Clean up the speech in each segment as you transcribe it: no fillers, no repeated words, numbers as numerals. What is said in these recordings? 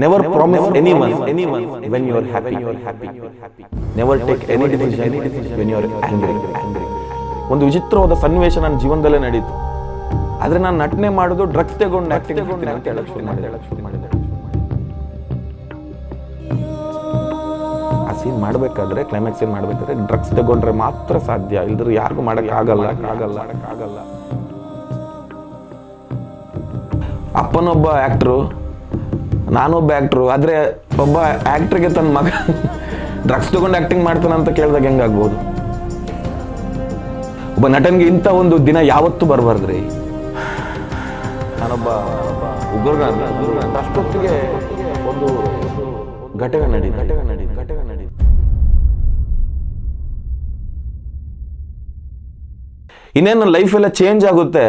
Never promise anyone when you are happy. Never take any decision when you are angry. ಒಂದು ವಿಚಿತ್ರವಾದ ಸನ್ನಿವೇಶ ನನ್ನ ಜೀವನದಲ್ಲೇ ನಡೀತು. ಆದ್ರೆ ನಾನು ನಟನೆ ಮಾಡೋದು ಡ್ರಗ್ಸ್ ತಗೊಂಡು ಆಕ್ಟಿಂಗ್ ಅಂತ ಹೇಳಕ್ ಶುರು ಮಾಡಿದೆ. ಆ ಸೀನ್ ಮಾಡಬೇಕಾದ್ರೆ, ಕ್ಲೈಮ್ಯಾಕ್ಸ್ ಸೀನ್ ಮಾಡಬೇಕಾದ್ರೆ ಡ್ರಗ್ಸ್ ತಗೊಂಡ್ರೆ ಮಾತ್ರ ಸಾಧ್ಯ, ಇಲ್ದ್ರೆ ಯಾರಿಗೂ ಮಾಡಕ್ ಆಗಲ್ಲ. ಅಪ್ಪನೊಬ್ಬ ಆಕ್ಟ್ರು, ನಾನೊಬ್ಬ ಆಕ್ಟ್ರು. ಆದ್ರೆ ಒಬ್ಬ ಆಕ್ಟ್ರಿಗೆ ತನ್ನ ಮಗ ಡ್ರಗ್ಸ್ ತಗೊಂಡು ಆಕ್ಟಿಂಗ್ ಮಾಡ್ತಾನಂತ ಕೇಳಿದಾಗ ಹೆಂಗಾಗ್ಬೋದು? ಒಬ್ಬ ನಟನ್ಗೆ ಇಂಥ ಒಂದು ದಿನ ಯಾವತ್ತೂ ಬರಬಾರ್ದ್ರಿ. ನಾನೊಬ್ಬ ಉಗ್ರಗಾರ. ಅಷ್ಟೊತ್ತಿಗೆ ಒಂದು ಘಟನೆ ನಡೀತು. ಇನ್ನೇನು ಲೈಫ್ ಎಲ್ಲ ಚೇಂಜ್ ಆಗುತ್ತೆ.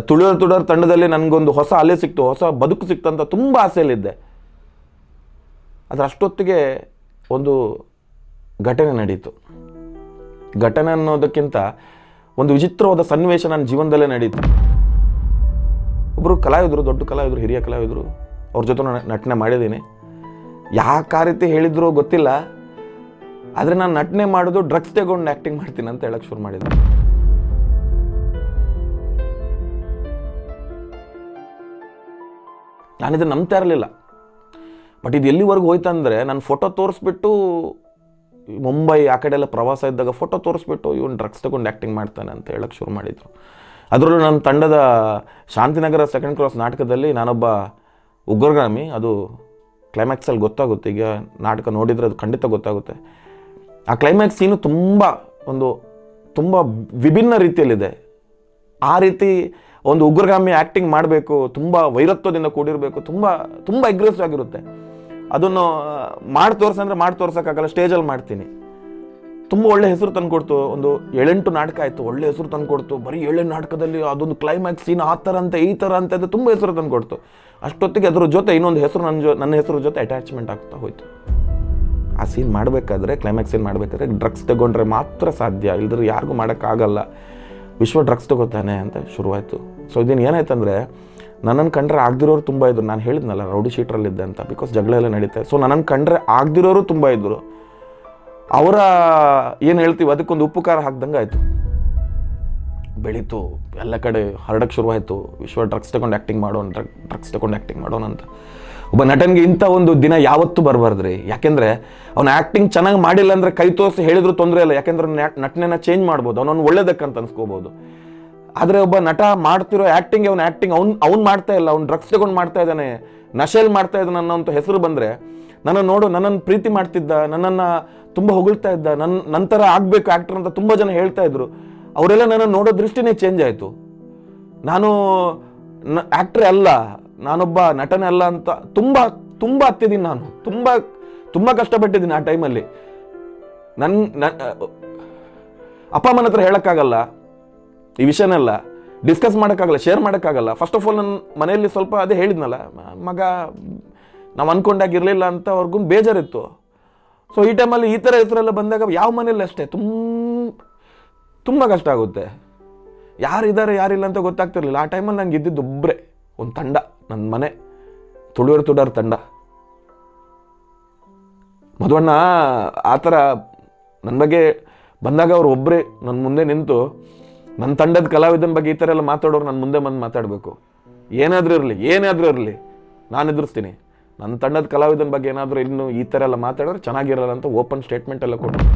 ತುಳಿಯೋರ್ ತಂಡದಲ್ಲಿ ನನಗೊಂದು ಹೊಸ ಅಲೆ ಸಿಕ್ತು, ಹೊಸ ಬದುಕು ಸಿಕ್ತು ಅಂತ ತುಂಬ ಆಸೆಯಲ್ಲಿದ್ದೆ. ಆದರೆ ಅಷ್ಟೊತ್ತಿಗೆ ಒಂದು ಘಟನೆ ನಡೀತು. ಘಟನೆ ಅನ್ನೋದಕ್ಕಿಂತ ಒಂದು ವಿಚಿತ್ರವಾದ ಸನ್ನಿವೇಶ ನನ್ನ ಜೀವನದಲ್ಲೇ ನಡೀತು. ಒಬ್ಬರು ಕಲಾವಿದರು, ದೊಡ್ಡ ಕಲಾವಿದರು, ಹಿರಿಯ ಕಲಾವಿದರು, ಅವ್ರ ಜೊತೆ ನಟನೆ ಮಾಡಿದ್ದೀನಿ. ಯಾಕೆ ಆ ರೀತಿ ಹೇಳಿದ್ರು ಗೊತ್ತಿಲ್ಲ, ಆದರೆ ನಾನು ನಟನೆ ಮಾಡೋದು ಡ್ರಗ್ಸ್ ತಗೊಂಡು ಆ್ಯಕ್ಟಿಂಗ್ ಮಾಡ್ತೀನಿ ಅಂತ ಹೇಳಕ್ಕೆ ಶುರು ಮಾಡಿದೆ. ನಾನಿದು ನಂಬ್ತಾ ಇರಲಿಲ್ಲ. ಬಟ್ ಇದು ಎಲ್ಲಿವರೆಗೂ ಹೋಯ್ತಂದರೆ, ನಾನು ಫೋಟೋ ತೋರಿಸ್ಬಿಟ್ಟು ಮುಂಬೈ ಆ ಕಡೆ ಎಲ್ಲ ಪ್ರವಾಸ ಇದ್ದಾಗ ಫೋಟೋ ತೋರಿಸ್ಬಿಟ್ಟು ಇವನು ಡ್ರಗ್ಸ್ ತಗೊಂಡು ಆ್ಯಕ್ಟಿಂಗ್ ಮಾಡ್ತಾನೆ ಅಂತ ಹೇಳಕ್ಕೆ ಶುರು ಮಾಡಿದರು. ಅದರಲ್ಲೂ ನನ್ನ ತಂಡದ ಶಾಂತಿನಗರ ಸೆಕೆಂಡ್ ಕ್ರಾಸ್ ನಾಟಕದಲ್ಲಿ ನಾನೊಬ್ಬ ಉಗ್ರಗಾಮಿ. ಅದು ಕ್ಲೈಮ್ಯಾಕ್ಸಲ್ಲಿ ಗೊತ್ತಾಗುತ್ತೆ. ಈಗ ನಾಟಕ ನೋಡಿದರೆ ಅದು ಖಂಡಿತ ಗೊತ್ತಾಗುತ್ತೆ. ಆ ಕ್ಲೈಮ್ಯಾಕ್ಸ್ ಸೀನು ತುಂಬ ವಿಭಿನ್ನ ರೀತಿಯಲ್ಲಿದೆ. ಆ ರೀತಿ ಒಂದು ಉಗ್ರಗಾಮಿ ಆ್ಯಕ್ಟಿಂಗ್ ಮಾಡಬೇಕು, ತುಂಬ ವೈರತ್ವದಿಂದ ಕೂಡಿರಬೇಕು, ತುಂಬ ಅಗ್ರೆಸಿವ್ ಆಗಿರುತ್ತೆ. ಅದನ್ನು ಮಾಡಿ ತೋರ್ಸೋಕ್ಕಾಗಲ್ಲ, ಸ್ಟೇಜಲ್ಲಿ ಮಾಡ್ತೀನಿ. ತುಂಬ ಒಳ್ಳೆ ಹೆಸರು ತಂದುಕೊಡ್ತು. ಒಂದು 7-8 ನಾಟಕ ಆಯಿತು, ಒಳ್ಳೆ ಹೆಸರು ತಂದುಕೊಡ್ತು. ಬರೀ 7 ನಾಟಕದಲ್ಲಿ ಅದೊಂದು ಕ್ಲೈಮ್ಯಾಕ್ಸ್ ಸೀನ್ ಆ ಥರ ಅಂತ ಈ ಥರ ಅಂತ ಅದು ತುಂಬ ಹೆಸರು ತಂದುಕೊಡ್ತು. ಅಷ್ಟೊತ್ತಿಗೆ ಅದ್ರ ಜೊತೆ ಇನ್ನೊಂದು ಹೆಸರು ನನ್ನ ಹೆಸರು ಜೊತೆ ಅಟ್ಯಾಚ್ಮೆಂಟ್ ಆಗ್ತಾ ಹೋಯ್ತು. ಆ ಸೀನ್ ಮಾಡಬೇಕಾದ್ರೆ, ಕ್ಲೈಮ್ಯಾಕ್ಸ್ ಸೀನ್ ಮಾಡಬೇಕಾದ್ರೆ ಡ್ರಗ್ಸ್ ತಗೊಂಡ್ರೆ ಮಾತ್ರ ಸಾಧ್ಯ, ಇಲ್ದ್ರೆ ಯಾರಿಗೂ ಮಾಡೋಕ್ಕಾಗಲ್ಲ, ವಿಶ್ವ ಡ್ರಗ್ಸ್ ತಗೋತಾನೆ ಅಂತ ಶುರುವಾಯಿತು. ಸೊ ಇದನ್ನು ಏನಾಯ್ತಂದರೆ, ನನ್ನನ್ನು ಕಂಡ್ರೆ ಆಗದಿರೋರು ತುಂಬ ಇದ್ರು. ನಾನು ಹೇಳಿದ್ನಲ್ಲ ರೌಡಿ ಶೀಟ್ರಲ್ಲಿದ್ದೆ ಅಂತ, ಬಿಕಾಸ್ ಜಗಳ ಎಲ್ಲ ನಡೀತಾ. ಸೊ ನನ್ನನ್ನು ಕಂಡ್ರೆ ಆಗದಿರೋರು ತುಂಬ ಇದ್ದರು. ಅವರ ಏನು ಹೇಳ್ತೀವಿ ಅದಕ್ಕೊಂದು ಉಪ್ಪು ಖಾರ ಹಾಕ್ದಂಗೆ ಆಯಿತು. ಬೆಳೀತು, ಎಲ್ಲ ಕಡೆ ಹರಡಕ್ಕೆ ಶುರುವಾಯಿತು. ವಿಶ್ವ ಡ್ರಗ್ಸ್ ತಗೊಂಡು ಆ್ಯಕ್ಟಿಂಗ್ ಮಾಡೋಣ ಅಂತ. ಒಬ್ಬ ನಟನಿಗೆ ಇಂಥ ಒಂದು ದಿನ ಯಾವತ್ತೂ ಬರಬಾರ್ದ್ರಿ. ಯಾಕೆಂದರೆ ಅವ್ನು ಆ್ಯಕ್ಟಿಂಗ್ ಚೆನ್ನಾಗಿ ಮಾಡಿಲ್ಲ ಅಂದರೆ ಕೈ ತೋರಿಸಿ ಹೇಳಿದ್ರು ತೊಂದರೆ ಇಲ್ಲ. ಯಾಕೆಂದ್ರೆ ನಟನೆನ ಚೇಂಜ್ ಮಾಡ್ಬೋದು, ಅವನನ್ನು ಒಳ್ಳೇದಕ್ಕಂತ ಅನ್ಸ್ಕೋಬೋದು. ಆದರೆ ಒಬ್ಬ ನಟ ಮಾಡ್ತಿರೋ ಆ್ಯಕ್ಟಿಂಗ್ ಅವ್ನು ಮಾಡ್ತಾ ಇಲ್ಲ, ಅವ್ನು ಡ್ರಗ್ಸ್ ತಗೊಂಡು ಮಾಡ್ತಾ ಇದ್ದಾನೆ, ನಶೆಯಲ್ಲಿ ಮಾಡ್ತಾ ಇದ್ದಾನೆ ಅನ್ನೋಂಥ ಹೆಸರು ಬಂದರೆ, ನನ್ನನ್ನು ಪ್ರೀತಿ ಮಾಡ್ತಿದ್ದ, ನನ್ನನ್ನು ತುಂಬ ಹೊಗಳ್ತಾ ಇದ್ದ, ನಂತರ ಆಗಬೇಕು ಆ್ಯಕ್ಟರ್ ಅಂತ ತುಂಬ ಜನ ಹೇಳ್ತಾ ಇದ್ರು. ಅವರೆಲ್ಲ ನನ್ನನ್ನು ನೋಡೋ ದೃಷ್ಟಿನೇ ಚೇಂಜ್ ಆಯಿತು. ನಾನು ಆ್ಯಕ್ಟ್ರೇ ಅಲ್ಲ, ನಾನೊಬ್ಬ ನಟನೆ ಅಲ್ಲ ಅಂತ ತುಂಬ ಹತ್ತಿದ್ದೀನಿ. ನಾನು ತುಂಬ ಕಷ್ಟಪಟ್ಟಿದ್ದೀನಿ ಆ ಟೈಮಲ್ಲಿ. ಅಪ್ಪ ಅಮ್ಮನ ಹತ್ರ ಹೇಳೋಕ್ಕಾಗಲ್ಲ, ಈ ವಿಷಯನೆಲ್ಲ ಡಿಸ್ಕಸ್ ಮಾಡೋಕ್ಕಾಗಲ್ಲ, ಶೇರ್ ಮಾಡೋಕ್ಕಾಗಲ್ಲ. ಫಸ್ಟ್ ಆಫ್ ಆಲ್ ನನ್ನ ಮನೆಯಲ್ಲಿ ಸ್ವಲ್ಪ ಅದೇ ಹೇಳಿದ್ನಲ್ಲ, ಮಗ ನಾವು ಅಂದ್ಕೊಂಡಾಗಿರಲಿಲ್ಲ ಅಂತ ಅವ್ರಿಗೂ ಬೇಜಾರಿತ್ತು. ಸೊ ಈ ಟೈಮಲ್ಲಿ ಈ ಥರ ಹೆಸರೆಲ್ಲ ಬಂದಾಗ ಯಾವ ಮನೇಲಿ ಅಷ್ಟೇ ತುಂಬ ಕಷ್ಟ ಆಗುತ್ತೆ. ಯಾರಿದ್ದಾರೆ ಯಾರಿಲ್ಲ ಅಂತ ಗೊತ್ತಾಗ್ತಿರ್ಲಿಲ್ಲ. ಆ ಟೈಮಲ್ಲಿ ನಂಗೆ ಇದ್ದಿದ್ದು ಒಬ್ಬರೇ ಒಂದು ತಂಡ, ನನ್ನ ಮನೆ ತುಳಿಯೋರ್ ತಂಡ. ಮಧುವಣ್ಣ ಆ ಥರ ನನ್ನ ಬಗ್ಗೆ ಬಂದಾಗ ಅವ್ರು ಒಬ್ಬರೇ ನನ್ನ ಮುಂದೆ ನಿಂತು, ನನ್ನ ತಂಡದ ಕಲಾವಿದನ ಬಗ್ಗೆ ಈ ಥರ ಎಲ್ಲ ಮಾತಾಡೋರು ನನ್ನ ಮುಂದೆ ಬಂದು ಮಾತಾಡಬೇಕು. ಏನಾದರೂ ಇರಲಿ ನಾನು ಎದುರಿಸ್ತೀನಿ. ನನ್ನ ತಂಡದ ಕಲಾವಿದನ ಬಗ್ಗೆ ಏನಾದರೂ ಇನ್ನು ಈ ಥರ ಎಲ್ಲ ಮಾತಾಡೋರು ಚೆನ್ನಾಗಿರಲ್ಲ ಅಂತ ಓಪನ್ ಸ್ಟೇಟ್ಮೆಂಟ್ ಎಲ್ಲ ಕೊಟ್ಟರು.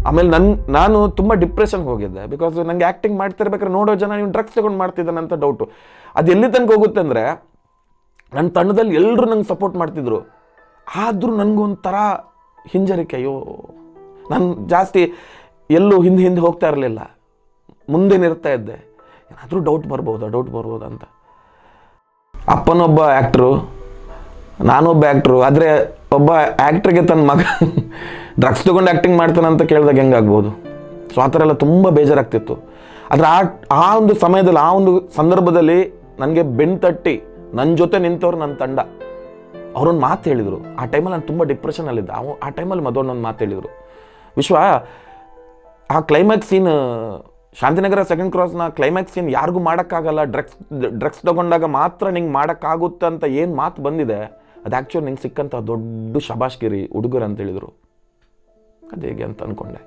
ಆಮೇಲೆ ನಾನು ತುಂಬ ಡಿಪ್ರೆಷನ್ಗೆ ಹೋಗಿದ್ದೆ. ಬಿಕಾಸ್ ನನಗೆ ಆ್ಯಕ್ಟಿಂಗ್ ಮಾಡ್ತಿರ್ಬೇಕಾದ್ರೆ ನೋಡೋ ಜನ ನೀವು ಡ್ರಗ್ಸ್ ತಗೊಂಡು ಮಾಡ್ತಿದ್ದಾನೆ ಅಂತ ಡೌಟು. ಅದು ಎಲ್ಲಿ ತನಕ ಹೋಗುತ್ತೆ ಅಂದರೆ, ನನ್ನ ತಂಡದಲ್ಲಿ ಎಲ್ಲರೂ ನಂಗೆ ಸಪೋರ್ಟ್ ಮಾಡ್ತಿದ್ರು. ಆದರೂ ನನಗೊಂಥರ ಹಿಂಜರಿಕೆ. ಅಯ್ಯೋ, ನಾನು ಜಾಸ್ತಿ ಎಲ್ಲೂ ಹಿಂದೆ ಹೋಗ್ತಾ ಇರಲಿಲ್ಲ, ಮುಂದೆ ನಿರ್ತಾ ಇದ್ದೆ. ಏನಾದರೂ ಡೌಟ್ ಬರ್ಬೋದಾ ಅಂತ. ಅಪ್ಪನೊಬ್ಬ ಆ್ಯಕ್ಟ್ರು, ನಾನೊಬ್ಬ ಆ್ಯಕ್ಟ್ರು. ಆದರೆ ಒಬ್ಬ ಆ್ಯಕ್ಟ್ರಿಗೆ ತನ್ನ ಮಗ ಡ್ರಗ್ಸ್ ತಗೊಂಡು ಆ್ಯಕ್ಟಿಂಗ್ ಮಾಡ್ತಾನೆ ಅಂತ ಕೇಳಿದಾಗ ಹೆಂಗಾಗ್ಬೋದು? ಸೊ ಆ ಥರ ಎಲ್ಲ ತುಂಬ ಬೇಜಾರಾಗ್ತಿತ್ತು. ಆದರೆ ಆ ಒಂದು ಸಮಯದಲ್ಲಿ, ಆ ಒಂದು ಸಂದರ್ಭದಲ್ಲಿ ನನಗೆ ಬೆನ್ನು ತಟ್ಟಿ ನನ್ನ ಜೊತೆ ನಿಂತವ್ರು ನನ್ನ ತಂಡ. ಅವರೊಂದು ಮಾತು ಹೇಳಿದರು. ಆ ಟೈಮಲ್ಲಿ ನಾನು ತುಂಬ ಡಿಪ್ರೆಷನಲ್ಲಿದ್ದೆ. ಆ ಟೈಮಲ್ಲಿ ಮಧುವಣ್ಣೊಂದು ಮಾತು ಹೇಳಿದರು, ವಿಶ್ವ, ಆ ಕ್ಲೈಮ್ಯಾಕ್ಸ್ ಸೀನ್ ಶಾಂತಿನಗರ ಸೆಕೆಂಡ್ ಕ್ರಾಸ್ನ ಕ್ಲೈಮ್ಯಾಕ್ಸ್ ಸೀನ್ ಯಾರಿಗೂ ಮಾಡೋಕ್ಕಾಗಲ್ಲ, ಡ್ರಗ್ಸ್ ತಗೊಂಡಾಗ ಮಾತ್ರ ನಿಂಗೆ ಮಾಡೋಕ್ಕಾಗುತ್ತೆ ಅಂತ ಏನು ಮಾತು ಬಂದಿದೆ, ಅದು ಆ್ಯಕ್ಚುಲಿ ನಿಂಗೆ ಸಿಕ್ಕಂಥ ದೊಡ್ಡ ಶಬಾಷ್ಗಿರಿ ಹುಡುಗರು ಅಂತ ಹೇಳಿದರು. ಅದು ಹೇಗೆ ಅಂತ ಅಂದ್ಕೊಂಡೆ.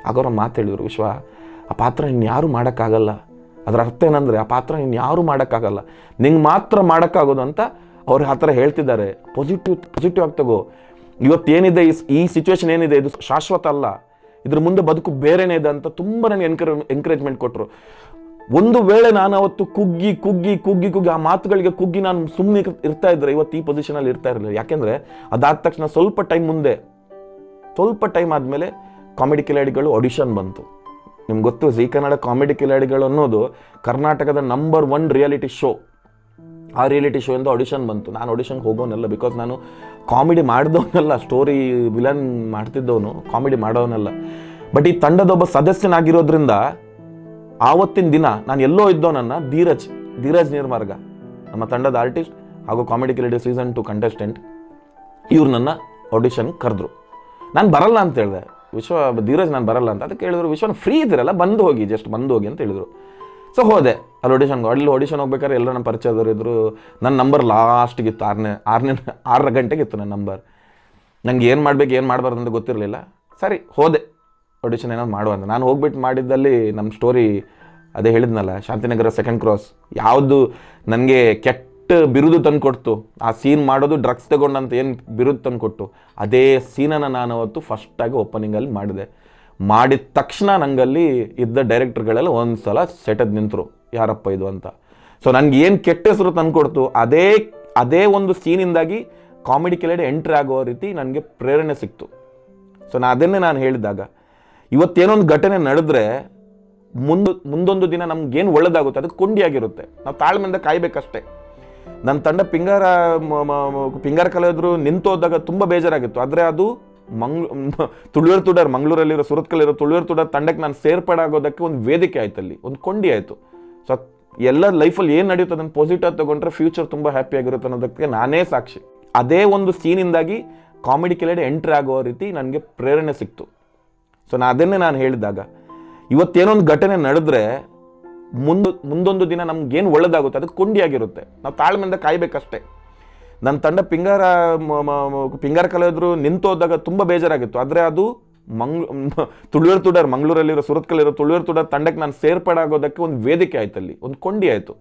ಆಗ ಮಾತು ಹೇಳಿದರು, ವಿಶ್ವ ಆ ಪಾತ್ರ ಇನ್ಯಾರೂ ಮಾಡೋಕ್ಕಾಗಲ್ಲ, ಅದರ ಅರ್ಥ ಏನಂದರೆ ಆ ಪಾತ್ರ ಇನ್ಯಾರೂ ಮಾಡೋಕ್ಕಾಗಲ್ಲ, ನಿಂಗೆ ಮಾತ್ರ ಮಾಡೋಕ್ಕಾಗೋದು ಅಂತ ಅವ್ರು ಆ ಥರ ಹೇಳ್ತಿದ್ದಾರೆ. ಪಾಸಿಟಿವ್ ಆಗಿ ತಗೋ. ಇವತ್ತೇನಿದೆ ಈ ಸಿಚುವೇಶನ್ ಏನಿದೆ ಇದು ಶಾಶ್ವತ ಅಲ್ಲ, ಇದ್ರ ಮುಂದೆ ಬದುಕು ಬೇರೆನೇ ಇದೆ ಅಂತ ತುಂಬ ನನಗೆ ಎಂಕರೇಜ್ಮೆಂಟ್ ಕೊಟ್ಟರು. ಒಂದು ವೇಳೆ ನಾನು ಅವತ್ತು ಕುಗ್ಗಿ ಆ ಮಾತುಗಳಿಗೆ ಕುಗ್ಗಿ ನಾನು ಸುಮ್ಮನೆ ಇರ್ತಾ ಇದ್ರೆ ಇವತ್ತು ಈ ಪೊಸಿಷನಲ್ಲಿ ಇರ್ತಾ ಇರಲಿಲ್ಲ. ಯಾಕೆಂದರೆ ಅದಾದ ತಕ್ಷಣ ಸ್ವಲ್ಪ ಟೈಮ್ ಆದಮೇಲೆ ಕಾಮಿಡಿ ಕಿಲಾಡಿಗಳು ಆಡಿಷನ್ ಬಂತು. ನಿಮ್ಗೆ ಗೊತ್ತು, ಜೀ ಕನ್ನಡ ಕಾಮಿಡಿ ಕಿಲಾಡಿಗಳು ಅನ್ನೋದು ಕರ್ನಾಟಕದ ನಂಬರ್ 1 ರಿಯಾಲಿಟಿ ಶೋ. ಆ ರಿಯಾಲಿಟಿ ಶೋ ಇಂದ ಆಡಿಷನ್ ಬಂತು. ನಾನು ಆಡಿಷನ್ಗೆ ಹೋಗೋನಲ್ಲ, ಬಿಕಾಸ್ ನಾನು ಕಾಮಿಡಿ ಮಾಡಿದವನಲ್ಲ, ಸ್ಟೋರಿ ವಿಲನ್ ಮಾಡ್ತಿದ್ದವನು, ಕಾಮಿಡಿ ಮಾಡೋನಲ್ಲ. ಬಟ್ ಈ ತಂಡದ ಒಬ್ಬ ಸದಸ್ಯನಾಗಿರೋದ್ರಿಂದ ಆವತ್ತಿನ ದಿನ ನಾನು ಎಲ್ಲೋ ಇದ್ದವನನ್ನ ಧೀರಜ್ ನಿರ್ಮಾರ್ಗ, ನಮ್ಮ ತಂಡದ ಆರ್ಟಿಸ್ಟ್ ಹಾಗೂ ಕಾಮಿಡಿ ಕಿಲಾಡಿ ಸೀಸನ್ 2 ಕಂಟೆಸ್ಟೆಂಟ್, ಇವ್ರು ನನ್ನ ಆಡಿಷನ್ ಕರೆದ್ರು. ನಾನು ಬರಲ್ಲ ಅಂತ ಹೇಳಿದೆ. ಧೀರಜ್ ನಾನು ಬರಲ್ಲ ಅಂತ. ಅದಕ್ಕೆ ಹೇಳಿದ್ರು, ವಿಶ್ವ ಫ್ರೀ ಇದ್ದೀರಲ್ಲ, ಬಂದು ಹೋಗಿ ಅಂತ ಹೇಳಿದ್ರು. ಸೊ ಹೋದೆ ಅಲ್ಲಿ ಆಡಿಷನ್ ಹೋಗ್ಬೇಕಾದ್ರೆ ಎಲ್ಲ ನಮ್ಮ ಪರಿಚಯದವರು ಇದ್ದರು. ನನ್ನ ನಂಬರ್ ಲಾಸ್ಟಿಗಿತ್ತು, 6 ಗಂಟೆಗಿತ್ತು ನನ್ನ ನಂಬರ್. ನಂಗೆ ಏನು ಮಾಡಬಾರ್ದು ಅಂತ ಗೊತ್ತಿರಲಿಲ್ಲ. ಸರಿ ಹೋದೆ, ಆಡಿಷನ್ ಏನಾದ್ರು ಮಾಡುವ ಅಂತ. ನಾನು ಹೋಗ್ಬಿಟ್ಟು ಮಾಡಿದ್ದಲ್ಲಿ ನಮ್ಮ ಸ್ಟೋರಿ ಅದೇ ಹೇಳಿದ್ನಲ್ಲ, ಶಾಂತಿನಗರ ಸೆಕೆಂಡ್ ಕ್ರಾಸ್ ಯಾವುದು ನನಗೆ ಕೆಟ್ಟ ಬಿರುದು ತಂದು ಕೊಡ್ತು, ಆ ಸೀನ್ ಮಾಡೋದು ಡ್ರಗ್ಸ್ ತಗೊಂಡಂತ ಏನು ಬಿರುದು ತಂದು ಕೊಟ್ಟು, ಅದೇ ಸೀನನ್ನು ನಾನು ಅವತ್ತು ಫಸ್ಟಾಗಿ ಓಪನಿಂಗಲ್ಲಿ ಮಾಡಿದ ತಕ್ಷಣ ನಂಗಲ್ಲಿ ಇದ್ದ ಡೈರೆಕ್ಟರ್ಗಳೆಲ್ಲ ಒಂದು ಸಲ ಸೆಟದ್ ನಿಂತರು, ಯಾರಪ್ಪ ಇದು ಅಂತ. ಸೊ ನನಗೆ ಏನು ಕೆಟ್ಟ ಹೆಸರು ತಂದುಕೊಡ್ತು, ಅದೇ ಒಂದು ಸೀನಿಂದಾಗಿ ಕಾಮಿಡಿ ಕಿಲಾಡಿ ಎಂಟ್ರಿ ಆಗೋ ರೀತಿ ನನಗೆ ಪ್ರೇರಣೆ ಸಿಕ್ತು. ಸೊ ಅದನ್ನೇ ನಾನು ಹೇಳಿದಾಗ, ಇವತ್ತೇನೊಂದು ಘಟನೆ ನಡೆದ್ರೆ ಮುಂದೊಂದು ದಿನ ನಮ್ಗೇನು ಒಳ್ಳೇದಾಗುತ್ತೆ ಅದಕ್ಕೆ ಕೊಂಡಿಯಾಗಿರುತ್ತೆ. ನಾವು ತಾಳ್ಮೆಯಿಂದ ಕಾಯ್ಬೇಕಷ್ಟೇ. ನನ್ನ ತಂಡ ಪಿಂಗಾರ ಕಲಾವಿದರು ನಿಂತೋದಾಗ ತುಂಬ ಬೇಜಾರಾಗಿತ್ತು. ಆದರೆ ಅದು ತುಳುವೇರು ತುಡರ್, ಮಂಗಳೂರಲ್ಲಿರೋ ಸುರತ್ಕಲ್ಲಿರೋ ತುಳುವೇರು ತುಡರ್ ತಂಡಕ್ಕೆ ನಾನು ಸೇರ್ಪಡಾಗೋದಕ್ಕೆ ಒಂದು ವೇದಿಕೆ ಆಯ್ತು, ಅಲ್ಲಿ ಒಂದು ಕೊಂಡಿ ಆಯಿತು. ಸೊ ಎಲ್ಲ ಲೈಫಲ್ಲಿ ಏನು ನಡೆಯುತ್ತೆ ಅದನ್ನು ಪಾಸಿಟಿವ್ ತಗೊಂಡ್ರೆ ಫ್ಯೂಚರ್ ತುಂಬ ಹ್ಯಾಪಿ ಆಗಿರುತ್ತೆ ಅನ್ನೋದಕ್ಕೆ ನಾನೇ ಸಾಕ್ಷಿ. ಅದೇ ಒಂದು ಸೀನಿಂದಾಗಿ ಕಾಮಿಡಿ ಕಿಲಾಡಿ ಎಂಟ್ರಿ ಆಗೋ ರೀತಿ ನನಗೆ ಪ್ರೇರಣೆ ಸಿಕ್ತು. ಸೊ ಅದನ್ನೇ ನಾನು ಹೇಳಿದಾಗ, ಇವತ್ತೇನೊಂದು ಘಟನೆ ನಡೆದ್ರೆ ಮುಂದೊಂದು ದಿನ ನಮ್ಗೇನು ಒಳ್ಳೇದಾಗುತ್ತೆ ಅದಕ್ಕೆ ಕೊಂಡಿಯಾಗಿರುತ್ತೆ. ನಾವು ತಾಳ್ಮೆಯಿಂದ ಕಾಯ್ಬೇಕಷ್ಟೇ. ನನ್ನ ತಂಡ ಪಿಂಗಾರ ಕಲಾವಿದರು ನಿಂತೋದಾಗ ತುಂಬ ಬೇಜಾರಾಗಿತ್ತು. ಆದರೆ ಅದು ತುಳುವೇರು ತುಡರ್, ಮಂಗಳೂರಲ್ಲಿರೋ ಸುರತ್ಕಲ್ಲಿರೋ ತುಳುವೇರು ತುಡರ್ ತಂಡಕ್ಕೆ ನಾನು ಸೇರ್ಪಡಾಗೋದಕ್ಕೆ ಒಂದು ವೇದಿಕೆ ಆಯ್ತು, ಅಲ್ಲಿ ಒಂದು ಕೊಂಡಿ ಆಯಿತು.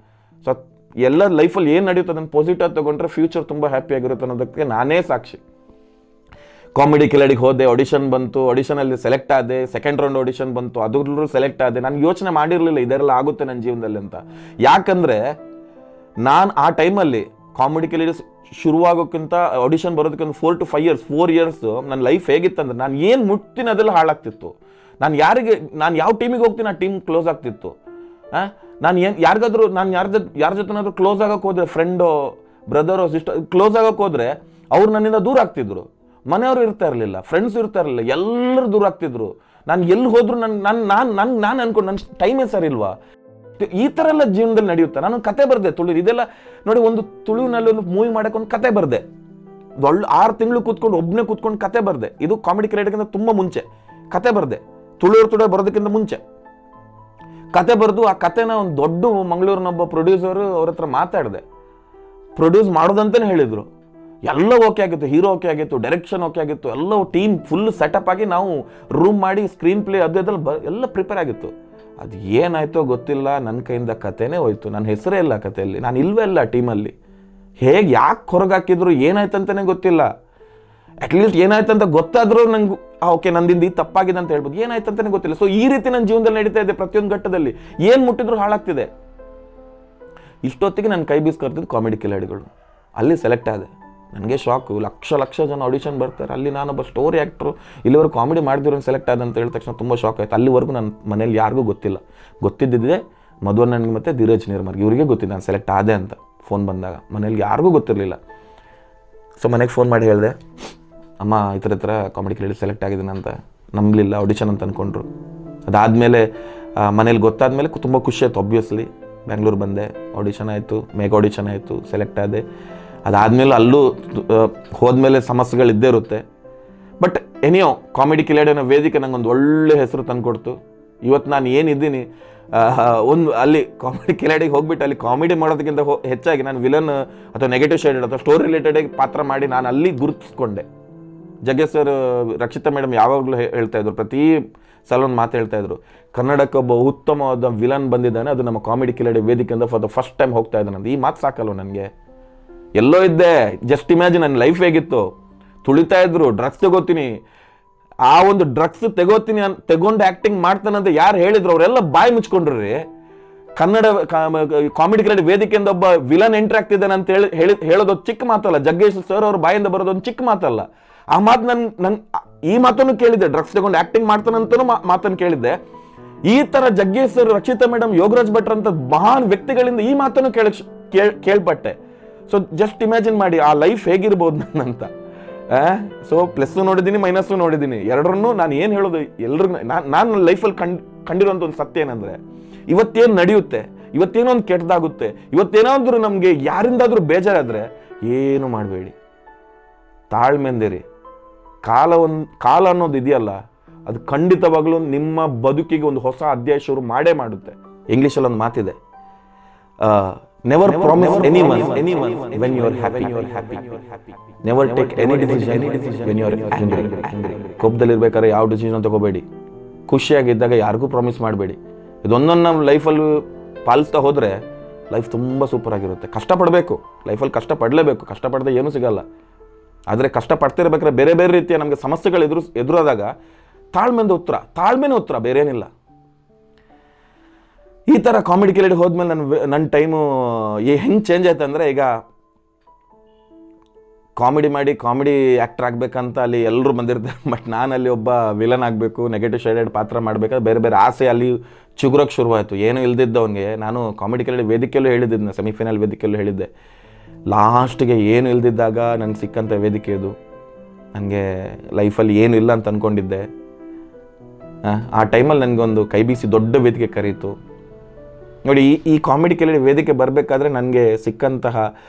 ಸೊ ಎಲ್ಲ ಲೈಫಲ್ಲಿ ಏನು ನಡೆಯುತ್ತೆ ಅದನ್ನು ಪಾಸಿಟಿವ್ ತಗೊಂಡ್ರೆ ಫ್ಯೂಚರ್ ತುಂಬ ಹ್ಯಾಪಿ ಆಗಿರುತ್ತೆ ಅನ್ನೋದಕ್ಕೆ ನಾನೇ ಸಾಕ್ಷಿ. ಕಾಮಿಡಿ ಕಿಲಾಡಿಗೆ ಹೋದೆ, ಆಡಿಷನ್ ಬಂತು, ಆಡಿಷನಲ್ಲಿ ಸೆಲೆಕ್ಟ್ ಆದೆ. ಸೆಕೆಂಡ್ ರೌಂಡ್ ಆಡಿಷನ್ ಬಂತು, ಅದ್ರಲ್ಲೂ ಸೆಲೆಕ್ಟ್ ಆದೆ. ನಾನು ಯೋಚನೆ ಮಾಡಿರಲಿಲ್ಲ ಇದೆಲ್ಲ ಆಗುತ್ತೆ ನನ್ನ ಜೀವನದಲ್ಲಿ ಅಂತ. ಯಾಕಂದರೆ ನಾನು ಆ ಟೈಮಲ್ಲಿ ಕಾಮಿಡಿ ಕಿಲಾಡಿ ಶುರುವಾಗೋಕ್ಕಿಂತ ಆಡಿಷನ್ ಬರೋದಕ್ಕಿಂತ 4 to 5 ಇಯರ್ಸ್ ನನ್ನ ಲೈಫ್ ಹೇಗಿತ್ತಂದ್ರೆ, ನಾನು ಏನು ಮುಟ್ತೀನಿ ಅದೆಲ್ಲ ಹಾಳಾಗ್ತಿತ್ತು. ನಾನು ಯಾವ ಟೀಮಿಗೆ ಹೋಗ್ತೀನಿ ಆ ಟೀಮ್ ಕ್ಲೋಸ್ ಆಗ್ತಿತ್ತು. ನಾನು ಯಾರಿಗಾದ್ರೂ ಯಾರ ಜೊತೆನಾದ್ರೂ ಕ್ಲೋಸ್ ಆಗೋಕೆ ಹೋದ್ರೆ, ಫ್ರೆಂಡೋ ಬ್ರದರೋ ಸಿಸ್ಟರ್ ಕ್ಲೋಸ್ ಆಗೋಕೆ ಹೋದ್ರೆ ಅವ್ರು ನನ್ನಿಂದ ದೂರ ಆಗ್ತಿದ್ರು. ಮನೆಯವರು ಇರ್ತಾ ಇರಲಿಲ್ಲ, ಫ್ರೆಂಡ್ಸ್ ಇರ್ತಾ ಇರಲಿಲ್ಲ, ಎಲ್ಲರೂ ದೂರ ಆಗ್ತಿದ್ರು. ನಾನು ಎಲ್ಲಿ ಹೋದ್ರು ನಾನು ಅನ್ಕೊಂಡು ನನ್ನ ಟೈಮೇ ಸರಿ ಇಲ್ವಾ. ಈ ಥರ ಎಲ್ಲ ಜೀವನದಲ್ಲಿ ನಡೆಯುತ್ತೆ. ನಾನು ಕತೆ ಬರೆದೆ ತುಳು, ಇದೆಲ್ಲ ನೋಡಿ, ಒಂದು ತುಳುವಿನಲ್ಲಿ ಒಂದು ಮೂವಿ ಮಾಡೋಕೆ ಒಂದು ಕತೆ ಬರೆದೆ. 6 ತಿಂಗಳು ಒಬ್ಬನೇ ಕೂತ್ಕೊಂಡು ಕತೆ ಬರೆದೆ. ಇದು ಕಾಮಿಡಿ ಕಿಲಾಡಿಗಿಂತ ತುಂಬ ಮುಂಚೆ ಕತೆ ಬರೆದೆ. ತುಳುವೇರು ತುಡರ್ ಬರೋದಕ್ಕಿಂತ ಮುಂಚೆ ಕತೆ ಬರೆದು ಆ ಕತೆನ ಒಂದು ದೊಡ್ಡ ಮಂಗಳೂರಿನೊಬ್ಬ ಪ್ರೊಡ್ಯೂಸರು ಅವ್ರ ಹತ್ರ ಮಾತಾಡಿದೆ. ಪ್ರೊಡ್ಯೂಸ್ ಮಾಡೋದಂತಲೇ ಹೇಳಿದರು. ಎಲ್ಲ ಓಕೆ ಆಗಿತ್ತು, ಹೀರೋ ಓಕೆ ಆಗಿತ್ತು, ಡೈರೆಕ್ಷನ್ ಓಕೆ ಆಗಿತ್ತು, ಎಲ್ಲ ಟೀಮ್ ಫುಲ್ ಸೆಟಪ್ ಆಗಿ ನಾವು ರೂಮ್ ಮಾಡಿ ಸ್ಕ್ರೀನ್ ಪ್ಲೇ ಎಲ್ಲ ಪ್ರಿಪೇರ್ ಆಗಿತ್ತು. ಅದು ಏನಾಯ್ತೋ ಗೊತ್ತಿಲ್ಲ, ನನ್ನ ಕೈಯಿಂದ ಕತೆನೇ ಹೋಯ್ತು. ನನ್ನ ಹೆಸರೇ ಇಲ್ಲ ಕತೆಯಲ್ಲಿ, ನಾನು ಇಲ್ವೇ ಇಲ್ಲ ಟೀಮಲ್ಲಿ. ಯಾಕೆ ಹೊರಗಾಕಿದ್ರು, ಏನಾಯ್ತಂತಲೇ ಗೊತ್ತಿಲ್ಲ. ಅಟ್ಲೀಸ್ಟ್ ಏನಾಯ್ತಂತ ಗೊತ್ತಾದರೂ ನಂಗೆ ಓಕೆ ನಂದಿಂದ ಈ ತಪ್ಪಾಗಿದೆ ಅಂತ ಹೇಳ್ಬೋದು. ಏನಾಯ್ತಂತಲೇ ಗೊತ್ತಿಲ್ಲ. ಸೊ ಈ ರೀತಿ ನನ್ನ ಜೀವನದಲ್ಲಿ ನಡೀತಾ ಇದೆ. ಪ್ರತಿಯೊಂದು ಘಟ್ಟದಲ್ಲಿ ಏನು ಮುಟ್ಟಿದ್ರು ಹಾಳಾಗ್ತಿದೆ. ಇಷ್ಟೊತ್ತಿಗೆ ನನ್ನ ಕೈ ಬೀಸ್ಕರ್ತಿದ್ದು ಕಾಮಿಡಿ ಕಿಲಾಡಿಗಳು. ಅಲ್ಲಿ ಸೆಲೆಕ್ಟ್ ಆದೆ. ನನಗೆ ಶಾಕು, ಲಕ್ಷ ಜನ ಆಡಿಷನ್ ಬರ್ತಾರೆ. ಅಲ್ಲಿ ನಾನೊಬ್ಬ ಸ್ಟೋರಿ ಆ್ಯಕ್ಟ್ರು, ಇಲ್ಲಿವರೆಗೂ ಕಾಮಿಡಿ ಮಾಡಿದ್ರು ಸೆಲೆಕ್ಟ್ ಆದ ಅಂತ ಹೇಳಿದ ತಕ್ಷಣ ತುಂಬ ಶಾಕ್ ಆಯಿತು. ಅಲ್ಲಿವರೆಗೂ ನನ್ನ ಮನೇಲಿ ಯಾರಿಗೂ ಗೊತ್ತಿಲ್ಲ. ಗೊತ್ತಿದ್ದಿದ್ದೆ ಮಧುವಣ್ಣನಿಗೆ ಮತ್ತು ಧೀರಜ್ ನಿರ್ಮಾರ್ಗ, ಇವರಿಗೆ ಗೊತ್ತಿಲ್ಲ ನಾನು ಸೆಲೆಕ್ಟ್ ಆದೆ ಅಂತ. ಫೋನ್ ಬಂದಾಗ ಮನೇಲಿ ಯಾರಿಗೂ ಗೊತ್ತಿರಲಿಲ್ಲ. ಸೊ ಮನೆಗೆ ಫೋನ್ ಮಾಡಿ ಹೇಳಿದೆ, ಅಮ್ಮ ಈ ಥರ ಕಾಮಿಡಿ ಕಿಲಾಡಿ ಸೆಲೆಕ್ಟ್ ಆಗಿದ್ದೀನಿ ಅಂತ. ನಂಬಲಿಲ್ಲ, ಆಡಿಷನ್ ಅಂತ ಅಂದ್ಕೊಂಡ್ರು. ಅದಾದಮೇಲೆ ಮನೇಲಿ ಗೊತ್ತಾದಮೇಲೆ ತುಂಬ ಖುಷಿ ಆಯಿತು. ಆಬ್ವಿಯಸ್ಲಿ ಬ್ಯಾಂಗ್ಳೂರು ಬಂದೆ, ಆಡಿಷನ್ ಆಯಿತು, ಮೇಘ ಆಡಿಷನ್ ಆಯಿತು, ಸೆಲೆಕ್ಟ್ ಆದೆ. ಅದಾದಮೇಲೆ ಅಲ್ಲೂ ಹೋದ್ಮೇಲೆ ಸಮಸ್ಯೆಗಳಿದ್ದೇ ಇರುತ್ತೆ. ಬಟ್ ಎನಿಯೋ ಕಾಮಿಡಿ ಕಿಲಾಡಿ ಅನ್ನೋ ವೇದಿಕೆ ನಂಗೊಂದು ಒಳ್ಳೆ ಹೆಸರು ತಂದುಕೊಡ್ತು. ಇವತ್ತು ನಾನು ಏನಿದ್ದೀನಿ, ಒಂದು ಅಲ್ಲಿ ಕಾಮಿಡಿ ಕಿಲಾಡಿಗೆ ಹೋಗ್ಬಿಟ್ಟು ಅಲ್ಲಿ ಕಾಮಿಡಿ ಮಾಡೋದಕ್ಕಿಂತ ಹೆಚ್ಚಾಗಿ ನಾನು ವಿಲನ್ ಅಥವಾ ನೆಗೆಟಿವ್ ಶೇಡೆಡ್ ಅಥವಾ ಸ್ಟೋರಿ ರಿಲೇಟೆಡ್ ಪಾತ್ರ ಮಾಡಿ ನಾನು ಅಲ್ಲಿ ಗುರುತಿಸ್ಕೊಂಡೆ. ಜಗ್ಗೇಶ್ ಸರ್, ರಕ್ಷಿತಾ ಮೇಡಮ್ ಯಾವಾಗಲೂ ಹೇಳ್ತಾ ಇದ್ರು, ಪ್ರತಿ ಸಲ ಒಂದು ಮಾತು ಹೇಳ್ತಾ ಇದ್ರು, ಕನ್ನಡಕ್ಕೆ ಒಬ್ಬ ಉತ್ತಮವಾದ ವಿಲನ್ ಬಂದಿದ್ದಾನೆ, ಅದು ನಮ್ಮ ಕಾಮಿಡಿ ಕಿಲಾಡಿ ವೇದಿಕೆಯಿಂದ ಫಾರ್ ದ ಫಸ್ಟ್ ಟೈಮ್ ಹೋಗ್ತಾ ಇದ್ದಾನೆ ಅಂತ. ಈ ಮಾತು ಸಾಕಲ್ವ ನನಗೆ. ಎಲ್ಲೋ ಇದ್ದೆ, ಜಸ್ಟ್ ಇಮ್ಯಾಜಿನ್ ನನ್ನ ಲೈಫ್ ಹೇಗಿತ್ತು. ತುಳಿತಾ ಇದ್ರು, ಡ್ರಗ್ಸ್ ತಗೋತೀನಿ, ಆ ಒಂದು ಡ್ರಗ್ಸ್ ತಗೊಂಡು ಆ್ಯಕ್ಟಿಂಗ್ ಮಾಡ್ತಾನಂತ ಯಾರು ಹೇಳಿದ್ರು ಅವರೆಲ್ಲ ಬಾಯಿ ಮುಚ್ಕೊಂಡ್ರಿ. ಕನ್ನಡ ಕಾಮಿಡಿ ಕಿಲಾಡಿ ವೇದಿಕೆಯಿಂದ ಒಬ್ಬ ವಿಲನ್ ಎಂಟ್ರಿ ಆಗ್ತಿದ್ದಾನೆ ಅಂತ ಹೇಳೋದು ಚಿಕ್ಕ ಮಾತಲ್ಲ. ಜಗ್ಗೇಶ್ ಸರ್ ಅವ್ರ ಬಾಯಿಂದ ಬರೋದೊಂದು ಚಿಕ್ಕ ಮಾತಲ್ಲ. ಆ ಮಾತು ನನ್ ಈ ಮಾತನ್ನು ಕೇಳಿದ್ದೆ, ಡ್ರಗ್ಸ್ ತಗೊಂಡು ಆ್ಯಕ್ಟಿಂಗ್ ಮಾಡ್ತಾನಂತನೂ ಮಾತನ್ನು ಕೇಳಿದ್ದೆ. ಈ ತರ ಜಗ್ಗೇಶ್ ಸರ್, ರಕ್ಷಿತಾ ಮೇಡಮ್, ಯೋಗರಾಜ್ ಭಟ್ರ್ ಅಂತ ಮಹಾನ್ ವ್ಯಕ್ತಿಗಳಿಂದ ಈ ಮಾತನ್ನು ಕೇಳ್ಪಟ್ಟೆ. ಸೊ ಜಸ್ಟ್ ಇಮ್ಯಾಜಿನ್ ಮಾಡಿ ಆ ಲೈಫ್ ಹೇಗಿರ್ಬೋದು ನನ್ನಂತ. ಸೊ ಪ್ಲಸ್ಸು ನೋಡಿದ್ದೀನಿ, ಮೈನಸ್ಸು ನೋಡಿದ್ದೀನಿ, ಎರಡರನ್ನು. ನಾನು ಏನು ಹೇಳೋದು ಎಲ್ರಿಗೂ, ನಾನು ಲೈಫಲ್ಲಿ ಕಂಡಿರುವಂಥ ಒಂದು ಸತ್ಯ ಏನಂದರೆ, ಇವತ್ತೇನು ನಡೆಯುತ್ತೆ, ಇವತ್ತೇನೋ ಒಂದು ಕೆಟ್ಟದಾಗುತ್ತೆ, ಇವತ್ತೇನಾದ್ರೂ ನಮಗೆ ಯಾರಿಂದಾದ್ರೂ ಬೇಜಾರಾದರೆ ಏನು ಮಾಡಬೇಡಿ, ತಾಳ್ಮೆಂದಿರಿ. ಕಾಲ ಅನ್ನೋದು ಇದೆಯಲ್ಲ, ಅದು ಖಂಡಿತವಾಗ್ಲೂ ನಿಮ್ಮ ಬದುಕಿಗೆ ಒಂದು ಹೊಸ ಅಧ್ಯಾಯ ಶುರು ಮಾಡೇ ಮಾಡುತ್ತೆ. ಇಂಗ್ಲೀಷಲ್ಲಿ ಒಂದು ಮಾತಿದೆ, never promise anyone when you are happy, never take any decision when you are angry. ಕೋಪದಲ್ಲಿರ್ಬೇಕಾದ್ರೆ ಯಾವ ಡಿಸಿಷನ್ ತಗೋಬೇಡಿ, ಖುಷಿಯಾಗಿದ್ದಾಗ ಯಾರಿಗೂ ಪ್ರಾಮಿಸ್ ಮಾಡಬೇಡಿ. ಇದೊಂದನ್ನು ನಮ್ಮ ಲೈಫಲ್ಲಿ ಪಾಲಿಸ್ತಾ ಹೋದರೆ ಲೈಫ್ ತುಂಬ ಸೂಪರ್ ಆಗಿರುತ್ತೆ. ಕಷ್ಟಪಡಬೇಕು, ಲೈಫಲ್ಲಿ ಕಷ್ಟಪಡಲೇಬೇಕು, ಕಷ್ಟಪಡದೆ ಏನೂ ಸಿಗಲ್ಲ. ಆದರೆ ಕಷ್ಟಪಡ್ತಿರ್ಬೇಕಾದ್ರೆ ಬೇರೆ ಬೇರೆ ರೀತಿಯ ನಮಗೆ ಸಮಸ್ಯೆಗಳು ಎದುರಾದಾಗ ತಾಳ್ಮೆನೇ ಉತ್ತರ, ಬೇರೆ ಏನಿಲ್ಲ. ಈ ಥರ ಕಾಮಿಡಿ ಕಿಲಾಡಿ ಹೋದ್ಮೇಲೆ ನನ್ನ ಟೈಮು ಹೆಂಗೆ ಚೇಂಜ್ ಆಯ್ತು ಅಂದರೆ, ಈಗ ಕಾಮಿಡಿ ಮಾಡಿ ಕಾಮಿಡಿ ಆ್ಯಕ್ಟರ್ ಆಗಬೇಕಂತ ಅಲ್ಲಿ ಎಲ್ಲರೂ ಬಂದಿರ್ತಾರೆ. ಬಟ್ ನಾನು ಅಲ್ಲಿ ಒಬ್ಬ ವಿಲನ್ ಆಗಬೇಕು, ನೆಗೆಟಿವ್ ಶೇಡೆಡ್ ಪಾತ್ರ ಮಾಡಬೇಕಾದ್ರೆ ಬೇರೆ ಬೇರೆ ಆಸೆ ಅಲ್ಲಿ ಚಿಗುರೋಕ್ಕೆ ಶುರುವಾಯಿತು. ಏನೂ ಇಲ್ದಿದ್ದವನಿಗೆ ನಾನು ಕಾಮಿಡಿ ಕಿಲಾಡಿ ವೇದಿಕೆಯಲ್ಲೂ ಹೇಳಿದ್ದೆ, ಸೆಮಿಫೈನಲ್ ವೇದಿಕೆಯಲ್ಲೂ ಹೇಳಿದ್ದೆ. ಲಾಸ್ಟಿಗೆ ಏನು ಇಲ್ದಿದ್ದಾಗ ನನಗೆ ಸಿಕ್ಕಂಥ ವೇದಿಕೆ ಇದು. ನನಗೆ ಲೈಫಲ್ಲಿ ಏನು ಇಲ್ಲ ಅಂತ ಅಂದ್ಕೊಂಡಿದ್ದೆ. ಆ ಟೈಮಲ್ಲಿ ನನಗೊಂದು ಕೈ ಬೀಸಿ ದೊಡ್ಡ ವೇದಿಕೆ ಕರೀತು. ನೋಡಿ, ಈ ಕಾಮಿಡಿ ಕಿಲಾಡಿ ವೇದಿಕೆ ಬರಬೇಕಾದ್ರೆ ನನಗೆ ಸಿಕ್ಕಂತಹ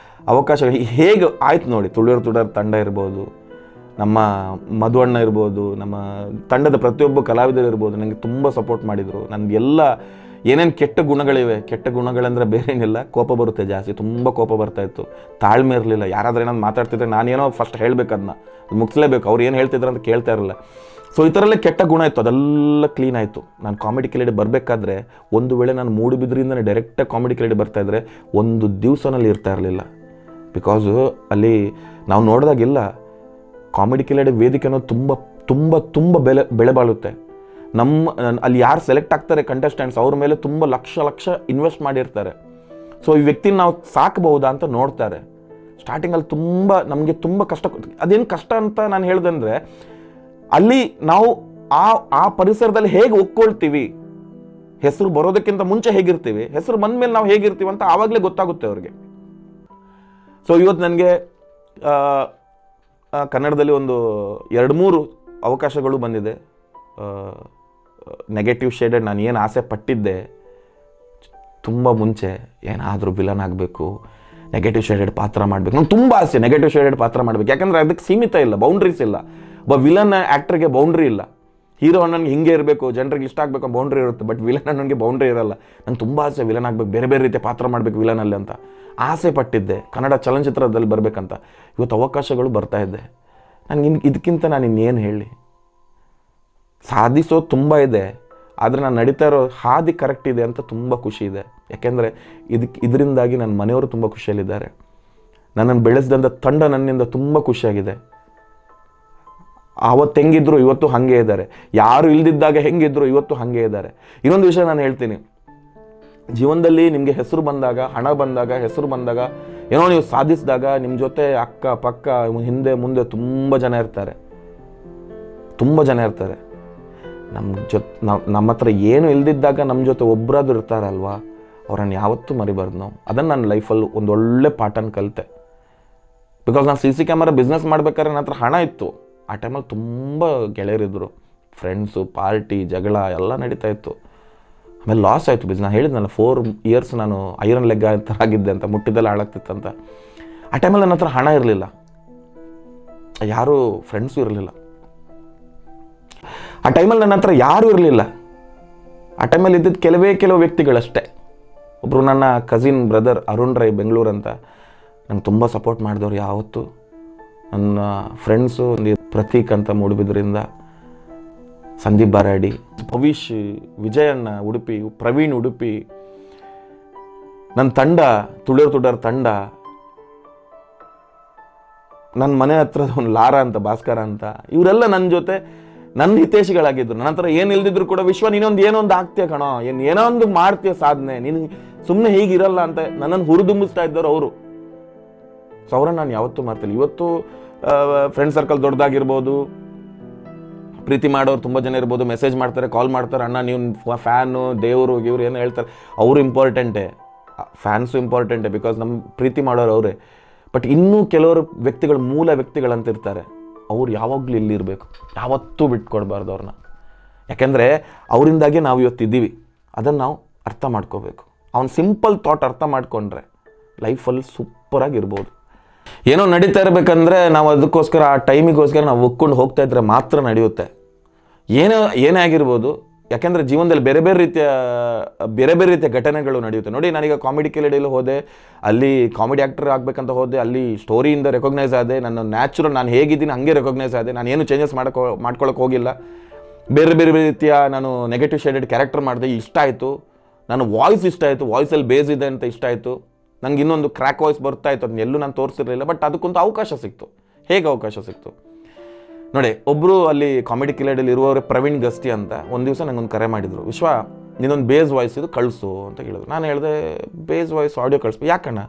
ಅವಕಾಶ ಹೇಗೆ ಆಯ್ತು ನೋಡಿ. ತುಳಿಯೋರು ತಂಡ ಇರ್ಬೋದು, ನಮ್ಮ ಮಧು ಅಣ್ಣ ಇರ್ಬೋದು, ನಮ್ಮ ತಂಡದ ಪ್ರತಿಯೊಬ್ಬ ಕಲಾವಿದರು ಇರ್ಬೋದು, ನನಗೆ ತುಂಬ ಸಪೋರ್ಟ್ ಮಾಡಿದರು. ನನಗೆಲ್ಲ ಏನೇನು ಕೆಟ್ಟ ಗುಣಗಳಿವೆ, ಕೆಟ್ಟ ಗುಣಗಳಂದರೆ ಬೇರೆ ಏನಿಲ್ಲ, ಕೋಪ ಬರುತ್ತೆ ಜಾಸ್ತಿ, ತುಂಬ ಕೋಪ ಬರ್ತಾಯಿತ್ತು, ತಾಳ್ಮೆ ಇರಲಿಲ್ಲ. ಯಾರಾದರೂ ಏನಾದ್ರು ಮಾತಾಡ್ತಿದ್ರೆ ನಾನೇನೋ ಫಸ್ಟ್ ಹೇಳಬೇಕದನ್ನ, ಮುಗಿಸ್ಲೇಬೇಕು, ಅವ್ರು ಏನು ಹೇಳ್ತಿದ್ರು ಅಂತ ಕೇಳ್ತಾ ಇರಲಿಲ್ಲ. ಸೊ ಈ ಥರಲ್ಲೇ ಕೆಟ್ಟ ಗುಣ ಇತ್ತು, ಅದೆಲ್ಲ ಕ್ಲೀನ್ ಆಯಿತು. ನಾನು ಕಾಮಿಡಿ ಕಿಲಾಡಿ ಬರಬೇಕಾದ್ರೆ ಒಂದು ವೇಳೆ ನಾನು ಮೂಡುಬಿದ್ರಿಯಿಂದನೇ ಡೈರೆಕ್ಟಾಗಿ ಕಾಮಿಡಿ ಕಿಲಾಡಿ ಬರ್ತಾಯಿದ್ರೆ ಒಂದು ದಿವಸನಲ್ಲಿ ಇರ್ತಾ ಇರಲಿಲ್ಲ. ಬಿಕಾಸು ಅಲ್ಲಿ ನಾವು ನೋಡಿದಾಗಿಲ್ಲ, ಕಾಮಿಡಿ ಕಿಲಾಡಿ ವೇದಿಕೆ ಅನ್ನೋದು ತುಂಬ ತುಂಬ ತುಂಬ ಬೆಲೆ ಬಾಳುತ್ತೆ. ಅಲ್ಲಿ ಯಾರು ಸೆಲೆಕ್ಟ್ ಆಗ್ತಾರೆ ಕಂಟೆಸ್ಟೆಂಟ್ಸ್, ಅವ್ರ ಮೇಲೆ ತುಂಬ ಲಕ್ಷ ಇನ್ವೆಸ್ಟ್ ಮಾಡಿರ್ತಾರೆ. ಸೊ ಈ ವ್ಯಕ್ತಿನ ನಾವು ಸಾಕಬಹುದಾ ಅಂತ ನೋಡ್ತಾರೆ. ಸ್ಟಾರ್ಟಿಂಗಲ್ಲಿ ನಮಗೆ ತುಂಬ ಕಷ್ಟ. ಅದೇನು ಕಷ್ಟ ಅಂತ ನಾನು ಹೇಳ್ದಂದರೆ, ಅಲ್ಲಿ ನಾವು ಆ ಪರಿಸರದಲ್ಲಿ ಹೇಗೆ ಒಕ್ಕೊಳ್ತೀವಿ, ಹೆಸರು ಬರೋದಕ್ಕಿಂತ ಮುಂಚೆ ಹೇಗಿರ್ತೀವಿ, ಹೆಸರು ಬಂದ ಮೇಲೆ ನಾವು ಹೇಗಿರ್ತೀವಿ ಅಂತ ಆವಾಗಲೇ ಗೊತ್ತಾಗುತ್ತೆ ಅವ್ರಿಗೆ. ಸೊ ಇವತ್ತು ನನಗೆ ಕನ್ನಡದಲ್ಲಿ ಒಂದು 2-3 ಅವಕಾಶಗಳು ಬಂದಿದೆ. ನೆಗೆಟಿವ್ ಶೇಡೆಡ್ ನಾನು ಏನು ಆಸೆ ಪಟ್ಟಿದ್ದೆ ತುಂಬ ಮುಂಚೆ, ಏನಾದರೂ ವಿಲನ್ ಆಗಬೇಕು, ನೆಗೆಟಿವ್ ಶೇಡೆಡ್ ಪಾತ್ರ ಮಾಡಬೇಕು, ನಂಗೆ ತುಂಬ ಆಸೆ ನೆಗೆಟಿವ್ ಶೇಡೆಡ್ ಪಾತ್ರ ಮಾಡಬೇಕು. ಯಾಕಂದರೆ ಅದಕ್ಕೆ ಸೀಮಿತ ಇಲ್ಲ, ಬೌಂಡ್ರೀಸ್ ಇಲ್ಲ. ಒಬ್ಬ ವಿಲನ್ ಆ್ಯಕ್ಟ್ರಿಗೆ ಬೌಂಡ್ರಿ ಇಲ್ಲ. ಹೀರೋ ನನಗೆ ಹಿಂಗೆ ಇರಬೇಕು, ಜನರಿಗೆ ಇಷ್ಟ ಆಗಬೇಕು ಬೌಂಡ್ರಿ ಇರುತ್ತೆ. ಬಟ್ ವಿಲನ್ ನನಗೆ ಬೌಂಡ್ರಿ ಇರಲ್ಲ. ನಂಗೆ ತುಂಬ ಆಸೆ ವಿಲನ್ ಆಗಬೇಕು, ಬೇರೆ ಬೇರೆ ರೀತಿಯ ಪಾತ್ರ ಮಾಡಬೇಕು ವಿಲನಲ್ಲಿ ಅಂತ ಆಸೆ ಪಟ್ಟಿದ್ದೆ, ಕನ್ನಡ ಚಲನಚಿತ್ರದಲ್ಲಿ ಬರಬೇಕಂತ. ಇವತ್ತು ಅವಕಾಶಗಳು ಬರ್ತಾ ಇದ್ದೆ. ನನಗೆ ಇದಕ್ಕಿಂತ ನಾನು ಇನ್ನೇನು ಹೇಳಿ, ಸಾಧಿಸೋದು ತುಂಬ ಇದೆ. ಆದರೆ ನಾನು ನಡೀತಾ ಇರೋ ಹಾದಿ ಕರೆಕ್ಟ್ ಇದೆ ಅಂತ ತುಂಬ ಖುಷಿ ಇದೆ. ಯಾಕೆಂದರೆ ಇದರಿಂದಾಗಿ ನನ್ನ ಮನೆಯವರು ತುಂಬ ಖುಷಿಯಲ್ಲಿದ್ದಾರೆ. ನನ್ನನ್ನು ಬೆಳೆಸಿದಂಥ ತಂಡ ನನ್ನಿಂದ ತುಂಬ ಖುಷಿಯಾಗಿದೆ. ಆವತ್ತು ಹೆಂಗಿದ್ರು ಇವತ್ತು ಹಾಗೆ ಇದ್ದಾರೆ, ಯಾರು ಇಲ್ದಿದ್ದಾಗ ಹೆಂಗಿದ್ರು ಇವತ್ತು ಹಾಗೆ ಇದ್ದಾರೆ. ಇನ್ನೊಂದು ವಿಷಯ ನಾನು ಹೇಳ್ತೀನಿ, ಜೀವನದಲ್ಲಿ ನಿಮಗೆ ಹೆಸರು ಬಂದಾಗ, ಹಣ ಬಂದಾಗ, ಹೆಸರು ಬಂದಾಗ, ಏನೋ ನೀವು ಸಾಧಿಸಿದಾಗ ನಿಮ್ಮ ಜೊತೆ ಅಕ್ಕ ಪಕ್ಕ ಹಿಂದೆ ಮುಂದೆ ತುಂಬ ಜನ ಇರ್ತಾರೆ. ನಮ್ಮ ಹತ್ರ ಏನು ಇಲ್ದಿದ್ದಾಗ ನಮ್ಮ ಜೊತೆ ಒಬ್ಬರಾದ್ರು ಇರ್ತಾರಲ್ವಾ, ಅವ್ರನ್ನ ಯಾವತ್ತೂ ಮರಿಬಾರ್ದು ನಾವು. ಅದನ್ನು ನನ್ನ ಲೈಫಲ್ಲಿ ಒಂದು ಒಳ್ಳೆ ಪಾಠನ ಕಲಿತೆ. ಬಿಕಾಸ್ ನಾನು CC ಕ್ಯಾಮರಾ ಬಿಸ್ನೆಸ್ ಮಾಡ್ಬೇಕಾದ್ರೆ ನನ್ನ ಹತ್ರ ಹಣ ಇತ್ತು. ಆ ಟೈಮಲ್ಲಿ ತುಂಬ ಗೆಳೆಯರಿದ್ದರು, ಫ್ರೆಂಡ್ಸು, ಪಾರ್ಟಿ, ಜಗಳ ಎಲ್ಲ ನಡೀತಾ ಇತ್ತು. ಆಮೇಲೆ ಲಾಸ್ ಆಯಿತು ಬಿಸ್ನೆಸ್. ಹೇಳಿದ್ನಲ್ಲ 4 ಇಯರ್ಸ್ ನಾನು ಐರನ್ ಲೆಗ್ ಥರ ಆಗಿದ್ದೆ ಅಂತ, ಮುಟ್ಟಿದ್ದೆಲ್ಲ ಹಾಳಾಗ್ತಿತ್ತಂತ. ಆ ಟೈಮಲ್ಲಿ ನನ್ನ ಹತ್ರ ಹಣ ಇರಲಿಲ್ಲ, ಯಾರೂ ಫ್ರೆಂಡ್ಸು ಇರಲಿಲ್ಲ. ಆ ಟೈಮಲ್ಲಿ ನನ್ನ ಹತ್ರ ಯಾರೂ ಇರಲಿಲ್ಲ. ಆ ಟೈಮಲ್ಲಿ ಇದ್ದಿದ್ದು ಕೆಲವು ವ್ಯಕ್ತಿಗಳಷ್ಟೇ. ಒಬ್ಬರು ನನ್ನ ಕಸಿನ್ ಬ್ರದರ್ ಅರುಣ್ ರೈ ಬೆಂಗಳೂರು ಅಂತ ನಂಗೆ ತುಂಬ ಸಪೋರ್ಟ್ ಮಾಡಿದವ್ರು ಯಾವತ್ತು. ನನ್ನ ಫ್ರೆಂಡ್ಸು ಒಂದು ಪ್ರತೀಕ್ ಅಂತ ಮೂಡುಬಿದ್ರಿಂದ, ಸಂದೀಪ್ ಬಾರಾಡಿ, ಭವಿಷ್, ವಿಜಯಣ್ಣ ಉಡುಪಿ, ಪ್ರವೀಣ್ ಉಡುಪಿ, ನನ್ನ ತಂಡ ತುಡರ್ ತಂಡ, ನನ್ನ ಮನೆ ಹತ್ರ ಒಂದು ಲಾರಾ ಅಂತ ಭಾಸ್ಕರ ಅಂತ, ಇವರೆಲ್ಲ ನನ್ನ ಜೊತೆ ನನ್ನ ಹಿತೇಶಿಗಳಾಗಿದ್ರು. ನನ್ನ ಹತ್ರ ಏನು ಇಲ್ದಿದ್ರು ಕೂಡ ವಿಶ್ವ ನೀನೊಂದು ಏನೋ ಒಂದು ಆಗ್ತೀಯ ಕಣೋ, ಏನೋ ಒಂದು ಮಾಡ್ತೀಯ ಸಾಧನೆ, ನೀನು ಸುಮ್ಮನೆ ಹೀಗಿರಲ್ಲ ಅಂತ ನನ್ನನ್ನು ಹುರಿದುಂಬಿಸ್ತಾ ಇದ್ದವರು ಅವರು. ಸೊ ಅವ್ರನ್ನ ನಾನು ಯಾವತ್ತೂ ಮಾಡ್ತಿಲ್ಲ. ಇವತ್ತು ಫ್ರೆಂಡ್ ಸರ್ಕಲ್ ದೊಡ್ಡದಾಗಿರ್ಬೋದು, ಪ್ರೀತಿ ಮಾಡೋರು ತುಂಬ ಜನ ಇರ್ಬೋದು, ಮೆಸೇಜ್ ಮಾಡ್ತಾರೆ, ಕಾಲ್ ಮಾಡ್ತಾರೆ, ಅಣ್ಣ ನೀವು ಫ್ಯಾನು, ದೇವರು ಇವ್ರು ಏನು ಹೇಳ್ತಾರೆ, ಅವರು ಇಂಪಾರ್ಟೆಂಟೇ, ಫ್ಯಾನ್ಸು ಇಂಪಾರ್ಟೆಂಟೇ, ಬಿಕಾಸ್ ನಮ್ಮ ಪ್ರೀತಿ ಮಾಡೋರು ಅವರೇ. ಬಟ್ ಇನ್ನೂ ಕೆಲವರು ವ್ಯಕ್ತಿಗಳು, ಮೂಲ ವ್ಯಕ್ತಿಗಳಂತ ಇರ್ತಾರೆ, ಅವ್ರು ಯಾವಾಗಲೂ ಇಲ್ಲಿರಬೇಕು, ಯಾವತ್ತೂ ಬಿಟ್ಕೊಡ್ಬಾರ್ದು ಅವ್ರನ್ನ. ಯಾಕೆಂದರೆ ಅವರಿಂದಾಗೆ ನಾವು ಇವತ್ತಿದ್ದೀವಿ. ಅದನ್ನು ನಾವು ಅರ್ಥ ಮಾಡ್ಕೋಬೇಕು. ಅವ್ನು ಸಿಂಪಲ್ ಥಾಟ್ ಅರ್ಥ ಮಾಡ್ಕೊಂಡ್ರೆ ಲೈಫಲ್ಲಿ ಸೂಪರಾಗಿರ್ಬೋದು. ಏನೋ ನಡೀತಾ ಇರಬೇಕಂದ್ರೆ ನಾವು ಅದಕ್ಕೋಸ್ಕರ ಆ ಟೈಮಿಗೋಸ್ಕರ ನಾವು ಒಕ್ಕೊಂಡು ಹೋಗ್ತಾ ಇದ್ರೆ ಮಾತ್ರ ನಡೆಯುತ್ತೆ. ಏನೇ ಆಗಿರ್ಬೋದು. ಯಾಕೆಂದರೆ ಜೀವನದಲ್ಲಿ ಬೇರೆ ಬೇರೆ ರೀತಿಯ ಘಟನೆಗಳು ನಡೆಯುತ್ತೆ. ನೋಡಿ, ನಾನೀಗ ಕಾಮಿಡಿ ಕಿಲಾಡಿಯಲ್ಲಿ ಹೋದೆ, ಅಲ್ಲಿ ಕಾಮಿಡಿ ಆ್ಯಕ್ಟರ್ ಆಗಬೇಕಂತ ಹೋದೆ, ಅಲ್ಲಿ ಸ್ಟೋರಿಯಿಂದ ರೆಕಗ್ನೈಸ್ ಆದೆ, ನನ್ನ ನ್ಯಾಚುರಲ್ ನಾನು ಹೇಗಿದ್ದೀನಿ ಹಂಗೆ ರೆಕಗ್ನೈಸ್ ಆದೆ, ನಾನು ಏನು ಚೇಂಜಸ್ ಮಾಡ್ಕೊಳಕ್ಕೆ ಹೋಗಿಲ್ಲ. ಬೇರೆ ರೀತಿಯ ನಾನು ನೆಗೆಟಿವ್ ಶೇಡೆಡ್ ಕ್ಯಾರೆಕ್ಟರ್ ಮಾಡಿದೆ, ಇಷ್ಟ ಆಯಿತು. ನನ್ನ ವಾಯ್ಸ್ ಇಷ್ಟ ಆಯಿತು, ವಾಯ್ಸಲ್ಲಿ ಬೇಸ್ ಇದೆ ಅಂತ ಇಷ್ಟ ಆಯಿತು. ನನಗೆ ಇನ್ನೊಂದು ಕ್ರ್ಯಾಕ್ ವಾಯ್ಸ್ ಬರ್ತಾ ಇತ್ತು, ಅದನ್ನ ಎಲ್ಲೂ ನಾನು ತೋರಿಸಿರಲಿಲ್ಲ. ಬಟ್ ಅದಕ್ಕೊಂದು ಅವಕಾಶ ಸಿಕ್ತು. ಹೇಗೆ ಅವಕಾಶ ಸಿಕ್ತು ನೋಡಿ, ಒಬ್ಬರು ಅಲ್ಲಿ ಕಾಮಿಡಿ ಕಿಲಾಡಿಯಲ್ಲಿ ಇರುವವರೇ ಪ್ರವೀಣ್ ಗಸ್ತಿ ಅಂತ ಒಂದು ದಿವಸ ನನಗೊಂದು ಕರೆ ಮಾಡಿದರು. ವಿಶ್ವ, ನೀನೊಂದು ಬೇಸ್ ವಾಯ್ಸ್ ಇದು ಕಳಿಸು ಅಂತ ಹೇಳಿದ್ರು. ನಾನು ಹೇಳಿದೆ, ಬೇಸ್ ವಾಯ್ಸ್ ಆಡಿಯೋ ಕಳಿಸ್ಬೇಕು? ಯಾಕಣ್ಣ?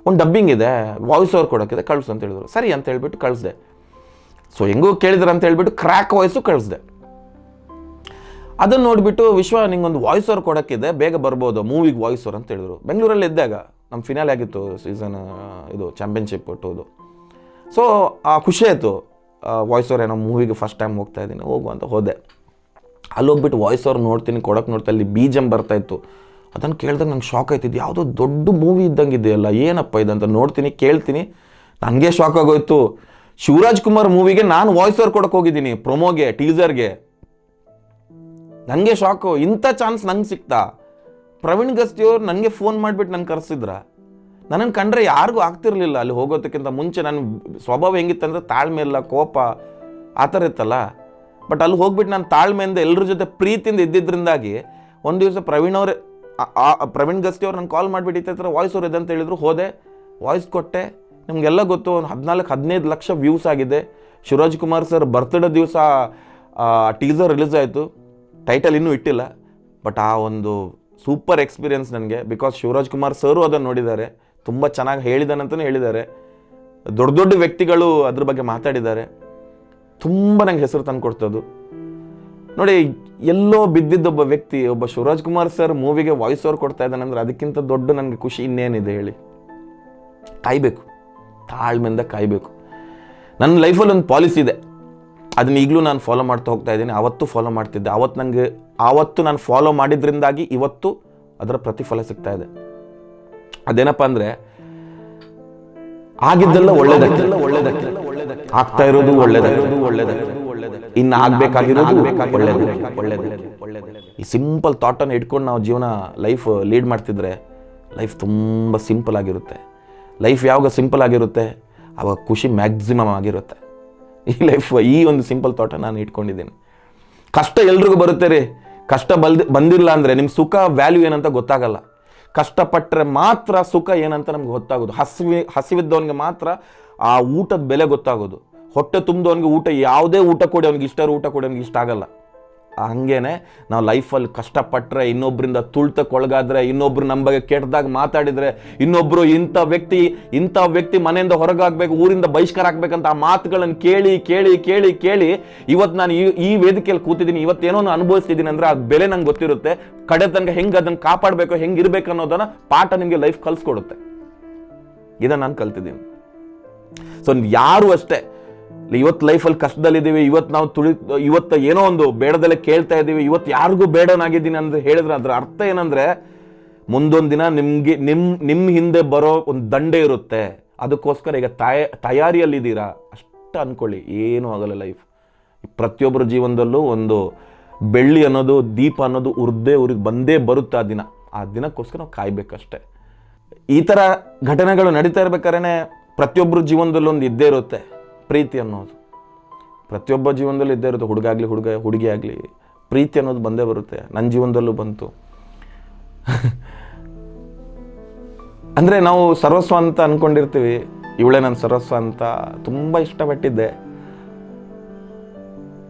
ಒಂದು ಡಬ್ಬಿಂಗ್ ಇದೆ, ವಾಯ್ಸ್ ಓವರ್ ಕೊಡೋಕ್ಕಿದೆ, ಕಳಿಸು ಅಂತ ಹೇಳಿದ್ರು. ಸರಿ ಅಂತ ಹೇಳ್ಬಿಟ್ಟು ಕಳಿಸ್ದೆ. ಸೊ ಹೆಂಗೂ ಕೇಳಿದ್ರು ಅಂತ ಹೇಳ್ಬಿಟ್ಟು ಕ್ರ್ಯಾಕ್ ವಾಯ್ಸು ಕಳಿಸ್ದೆ. ಅದನ್ನು ನೋಡಿಬಿಟ್ಟು, ವಿಶ್ವ ನಿಂಗೊಂದು ವಾಯ್ಸ್ ಓವರ್ ಕೊಡೋಕ್ಕಿದೆ, ಬೇಗ ಬರ್ಬೋದು ಮೂವಿಗೆ ವಾಯ್ಸ್ ಓವರ್ ಅಂತ ಹೇಳಿದ್ರು. ಬೆಂಗಳೂರಲ್ಲಿ ಇದ್ದಾಗ ನಮ್ಮ ಫಿನಾಲ್ ಆಗಿತ್ತು ಸೀಸನ್ ಇದು ಚಾಂಪಿಯನ್ಶಿಪ್ ಟೂದು. ಸೊ ಆ ಖುಷಿ ಆಯಿತು, ವಾಯ್ಸ್ ಓವರ್ ಏನೋ ಮೂವಿಗೆ ಫಸ್ಟ್ ಟೈಮ್ ಹೋಗ್ತಾ ಇದ್ದೀನಿ, ಹೋಗು ಅಂತ ಹೋದೆ. ಅಲ್ಲಿ ಹೋಗ್ಬಿಟ್ಟು ವಾಯ್ಸ್ ಓವರ್ ನೋಡ್ತೀನಿ, ಕೊಡೋಕೆ ನೋಡ್ತಾ, ಅಲ್ಲಿ BGM ಬರ್ತಾಯಿತ್ತು. ಅದನ್ನು ಕೇಳಿದಾಗ ನಂಗೆ ಶಾಕ್ ಆಯ್ತಿದ್ದು, ಯಾವುದೋ ದೊಡ್ಡ ಮೂವಿ ಇದ್ದಂಗೆ ಇದೆಯಲ್ಲ, ಏನಪ್ಪ ಇದಂತ ನೋಡ್ತೀನಿ, ಕೇಳ್ತೀನಿ, ನನಗೆ ಶಾಕ್ ಆಗೋಯ್ತು. ಶಿವರಾಜ್ ಕುಮಾರ್ ಮೂವಿಗೆ ನಾನು ವಾಯ್ಸ್ ಓವರ್ ಕೊಡೋಕೆ ಹೋಗಿದ್ದೀನಿ, ಪ್ರೊಮೋಗೆ, ಟೀಸರ್ಗೆ. ನನಗೆ ಶಾಕು, ಇಂಥ ಚಾನ್ಸ್ ನಂಗೆ ಸಿಕ್ತಾ? ಪ್ರವೀಣ್ ಗಸ್ತಿಯವ್ರು ನನಗೆ ಫೋನ್ ಮಾಡಿಬಿಟ್ಟು ನನ್ನ ಕರೆಸಿದ್ರ. ನನ್ನನ್ನು ಕಂಡ್ರೆ ಯಾರಿಗೂ ಆಗ್ತಿರ್ಲಿಲ್ಲ. ಅಲ್ಲಿ ಹೋಗೋದಕ್ಕಿಂತ ಮುಂಚೆ ನನ್ನ ಸ್ವಭಾವ ಹೆಂಗಿತ್ತಂದ್ರೆ ತಾಳ್ಮೆ ಇಲ್ಲ, ಕೋಪ ಆ ಥರ ಇತ್ತಲ್ಲ. ಬಟ್ ಅಲ್ಲಿ ಹೋಗ್ಬಿಟ್ಟು ನಾನು ತಾಳ್ಮೆಯಿಂದ ಎಲ್ಲರ ಜೊತೆ ಪ್ರೀತಿಯಿಂದ ಇದ್ದಿದ್ದರಿಂದಾಗಿ ಒಂದು ದಿವಸ ಪ್ರವೀಣ್ ಗಸ್ತಿಯವ್ರು ನಾನು ಕಾಲ್ ಮಾಡಿಬಿಟ್ಟು ಈ ಥರ ವಾಯ್ಸ್ ಓವರ್ ಇದೆ ಅಂತ ಹೇಳಿದ್ರು. ಹೋದೆ, ವಾಯ್ಸ್ ಕೊಟ್ಟೆ. ನಿಮಗೆಲ್ಲ ಗೊತ್ತು, ಒಂದು 14-15 ಲಕ್ಷ ವ್ಯೂಸ್ ಆಗಿದೆ. ಶಿವರಾಜ್ ಕುಮಾರ್ ಸರ್ ಬರ್ತ್ಡೇ ದಿವಸ ಟೀಸರ್ ರಿಲೀಸ್ ಆಯಿತು, ಟೈಟಲ್ ಇನ್ನೂ ಇಟ್ಟಿಲ್ಲ. ಬಟ್ ಆ ಒಂದು ಸೂಪರ್ ಎಕ್ಸ್ಪೀರಿಯನ್ಸ್ ನನಗೆ, ಬಿಕಾಸ್ ಶಿವರಾಜ್ ಕುಮಾರ್ ಸರು ಅದನ್ನು ನೋಡಿದ್ದಾರೆ, ತುಂಬ ಚೆನ್ನಾಗಿ ಹೇಳಿದಾನಂತಲೇ ಹೇಳಿದ್ದಾರೆ. ದೊಡ್ಡ ವ್ಯಕ್ತಿಗಳು ಅದ್ರ ಬಗ್ಗೆ ಮಾತಾಡಿದ್ದಾರೆ. ತುಂಬ ನಂಗೆ ಹೆಸರು ತಂದು ಕೊಡ್ತದ್ದು ನೋಡಿ. ಎಲ್ಲೋ ಬಿದ್ದಿದ್ದೊಬ್ಬ ವ್ಯಕ್ತಿ, ಒಬ್ಬ ಶಿವರಾಜ್ ಕುಮಾರ್ ಸರ್ ಮೂವಿಗೆ ವಾಯ್ಸ್ ಓವರ್ ಕೊಡ್ತಾ ಇದ್ದಾನೆ ಅಂದರೆ ಅದಕ್ಕಿಂತ ದೊಡ್ಡ ನನಗೆ ಖುಷಿ ಇನ್ನೇನಿದೆ ಹೇಳಿ? ಕಾಯಬೇಕು, ತಾಳ್ಮೆಯಿಂದ ಕಾಯಬೇಕು. ನನ್ನ ಲೈಫಲ್ಲಿ ಒಂದು ಪಾಲಿಸಿ ಇದೆ, ಅದನ್ನ ಈಗಲೂ ನಾನು ಫಾಲೋ ಮಾಡ್ತಾ ಹೋಗ್ತಾ ಇದ್ದೀನಿ. ಆವತ್ತು ಫಾಲೋ ಮಾಡ್ತಿದ್ದೆ. ಆವತ್ತು ನಾನು ಫಾಲೋ ಮಾಡಿದ್ರಿಂದಾಗಿ ಇವತ್ತು ಅದರ ಪ್ರತಿಫಲ ಸಿಗ್ತಾ ಇದೆ. ಅದೇನಪ್ಪ ಅಂದರೆ, ಆಗಿದ್ದೆಲ್ಲ ಒಳ್ಳೇದಕ್ಕೆ, ಆಗ್ತಾ ಇರೋದು ಒಳ್ಳೇದಕ್ಕೆ, ಇನ್ನು ಆಗ್ಬೇಕಾಗಿರೋದು ಒಳ್ಳೇದಕ್ಕೆ. ಈ ಸಿಂಪಲ್ ಥಾಟನ್ನು ಇಟ್ಕೊಂಡು ನಾವು ಜೀವನ ಲೈಫ್ ಲೀಡ್ ಮಾಡ್ತಿದ್ರೆ ಲೈಫ್ ತುಂಬ ಸಿಂಪಲ್ ಆಗಿರುತ್ತೆ. ಲೈಫ್ ಯಾವಾಗ ಸಿಂಪಲ್ ಆಗಿರುತ್ತೆ ಆವಾಗ ಖುಷಿ ಮ್ಯಾಕ್ಸಿಮಮ್ ಆಗಿರುತ್ತೆ. ಈ ಒಂದು ಸಿಂಪಲ್ ಥಾಟನ್ನು ನಾನು ಇಟ್ಕೊಂಡಿದ್ದೀನಿ. ಕಷ್ಟ ಎಲ್ರಿಗೂ ಬರುತ್ತೆ ರೀ. ಕಷ್ಟ ಬಂದಿಲ್ಲ ಅಂದರೆ ನಿಮ್ಮ ಸುಖ ವ್ಯಾಲ್ಯೂ ಏನಂತ ಗೊತ್ತಾಗಲ್ಲ. ಕಷ್ಟಪಟ್ಟರೆ ಮಾತ್ರ ಸುಖ ಏನಂತ ನಮ್ಗೆ ಗೊತ್ತಾಗೋದು. ಹಸಿವಿದ್ದವನಿಗೆ ಮಾತ್ರ ಆ ಊಟದ ಬೆಲೆ ಗೊತ್ತಾಗೋದು. ಹೊಟ್ಟೆ ತುಂಬಿದವನಿಗೆ ಊಟ, ಯಾವುದೇ ಊಟ ಕೊಡಿ ಅವ್ನಿಗೆ ಇಷ್ಟ ಊಟ ಕೊಡಿ ಅವ್ನಿಗೆ ಇಷ್ಟ ಆಗಲ್ಲ. ಹಂಗೇನೆ ನಾವು ಲೈಫಲ್ಲಿ ಕಷ್ಟಪಟ್ಟರೆ, ಇನ್ನೊಬ್ಬರಿಂದ ತುಳಿತಕ್ಕೊಳಗಾದ್ರೆ, ಇನ್ನೊಬ್ರು ನಮ್ಮ ಬಗ್ಗೆ ಕೆಟ್ಟದಾಗ ಮಾತಾಡಿದರೆ, ಇನ್ನೊಬ್ಬರು ಇಂಥ ವ್ಯಕ್ತಿ ಮನೆಯಿಂದ ಹೊರಗಾಗಬೇಕು, ಊರಿಂದ ಬಹಿಷ್ಕಾರ ಆಗ್ಬೇಕಂತ ಆ ಮಾತುಗಳನ್ನು ಕೇಳಿ ಕೇಳಿ ಕೇಳಿ ಕೇಳಿ ಇವತ್ತು ನಾನು ಈ ವೇದಿಕೆಯಲ್ಲಿ ಕೂತಿದ್ದೀನಿ, ಇವತ್ತೇನೋ ಅನುಭವಿಸ್ತಿದ್ದೀನಿ ಅಂದರೆ ಆ ಬೆಲೆ ನಂಗೆ ಗೊತ್ತಿರುತ್ತೆ. ಕಡೆ ತನಕ ಹೆಂಗೆ ಅದನ್ನು ಕಾಪಾಡಬೇಕು, ಹೆಂಗಿರ್ಬೇಕು ಅನ್ನೋದನ್ನು ಪಾಠ ನಿಮಗೆ ಲೈಫ್ ಕಲಿಸ್ಕೊಡುತ್ತೆ. ಇದನ್ನು ನಾನು ಕಲ್ತಿದ್ದೀನಿ. ಸೊ ಯಾರು ಅಷ್ಟೇ, ಇವತ್ತು ಲೈಫಲ್ಲಿ ಕಷ್ಟದಲ್ಲಿದ್ದೀವಿ, ಇವತ್ತು ಏನೋ ಒಂದು ಬೇಡದಲ್ಲೇ ಕೇಳ್ತಾ ಇದ್ದೀವಿ, ಇವತ್ತು ಯಾರಿಗೂ ಬೇಡನಾಗಿದ್ದೀನಿ ಅಂತ ಹೇಳಿದ್ರೆ ಅದರ ಅರ್ಥ ಏನಂದರೆ, ಮುಂದೊಂದು ದಿನ ನಿಮ್ಮ ಹಿಂದೆ ಬರೋ ಒಂದು ದಂಡೆ ಇರುತ್ತೆ. ಅದಕ್ಕೋಸ್ಕರ ಈಗ ತಯಾರಿಯಲ್ಲಿದ್ದೀರಾ ಅಷ್ಟು ಅಂದ್ಕೊಳ್ಳಿ, ಏನೂ ಆಗಲ್ಲ ಲೈಫ್. ಪ್ರತಿಯೊಬ್ಬರ ಜೀವನದಲ್ಲೂ ಒಂದು ಬೆಳ್ಳಿ ಅನ್ನೋದು, ದೀಪ ಅನ್ನೋದು ಉರಿದು ಬಂದೇ ಬರುತ್ತೆ ಆ ದಿನಕ್ಕೋಸ್ಕರ ನಾವು ಕಾಯ್ಬೇಕಷ್ಟೆ. ಈ ಥರ ಘಟನೆಗಳು ನಡೀತಾ ಇರ್ಬೇಕಾದ್ರೆ ಪ್ರತಿಯೊಬ್ಬರ ಜೀವನದಲ್ಲೂ ಒಂದು ಇದ್ದೇ ಇರುತ್ತೆ ಪ್ರೀತಿ ಅನ್ನೋದು. ಪ್ರತಿಯೊಬ್ಬ ಜೀವನದಲ್ಲೂ ಇದ್ದೇ ಇರುತ್ತೆ, ಹುಡುಗಿ ಆಗಲಿ ಪ್ರೀತಿ ಅನ್ನೋದು ಬಂದೇ ಬರುತ್ತೆ. ನನ್ನ ಜೀವನದಲ್ಲೂ ಬಂತು. ಅಂದರೆ ನಾವು ಸರ್ವಸ್ವ ಅಂತ ಅಂದ್ಕೊಂಡಿರ್ತೀವಿ, ಇವಳೇ ನನ್ನ ಸರ್ವಸ್ವ ಅಂತ ತುಂಬ ಇಷ್ಟಪಟ್ಟಿದ್ದೆ.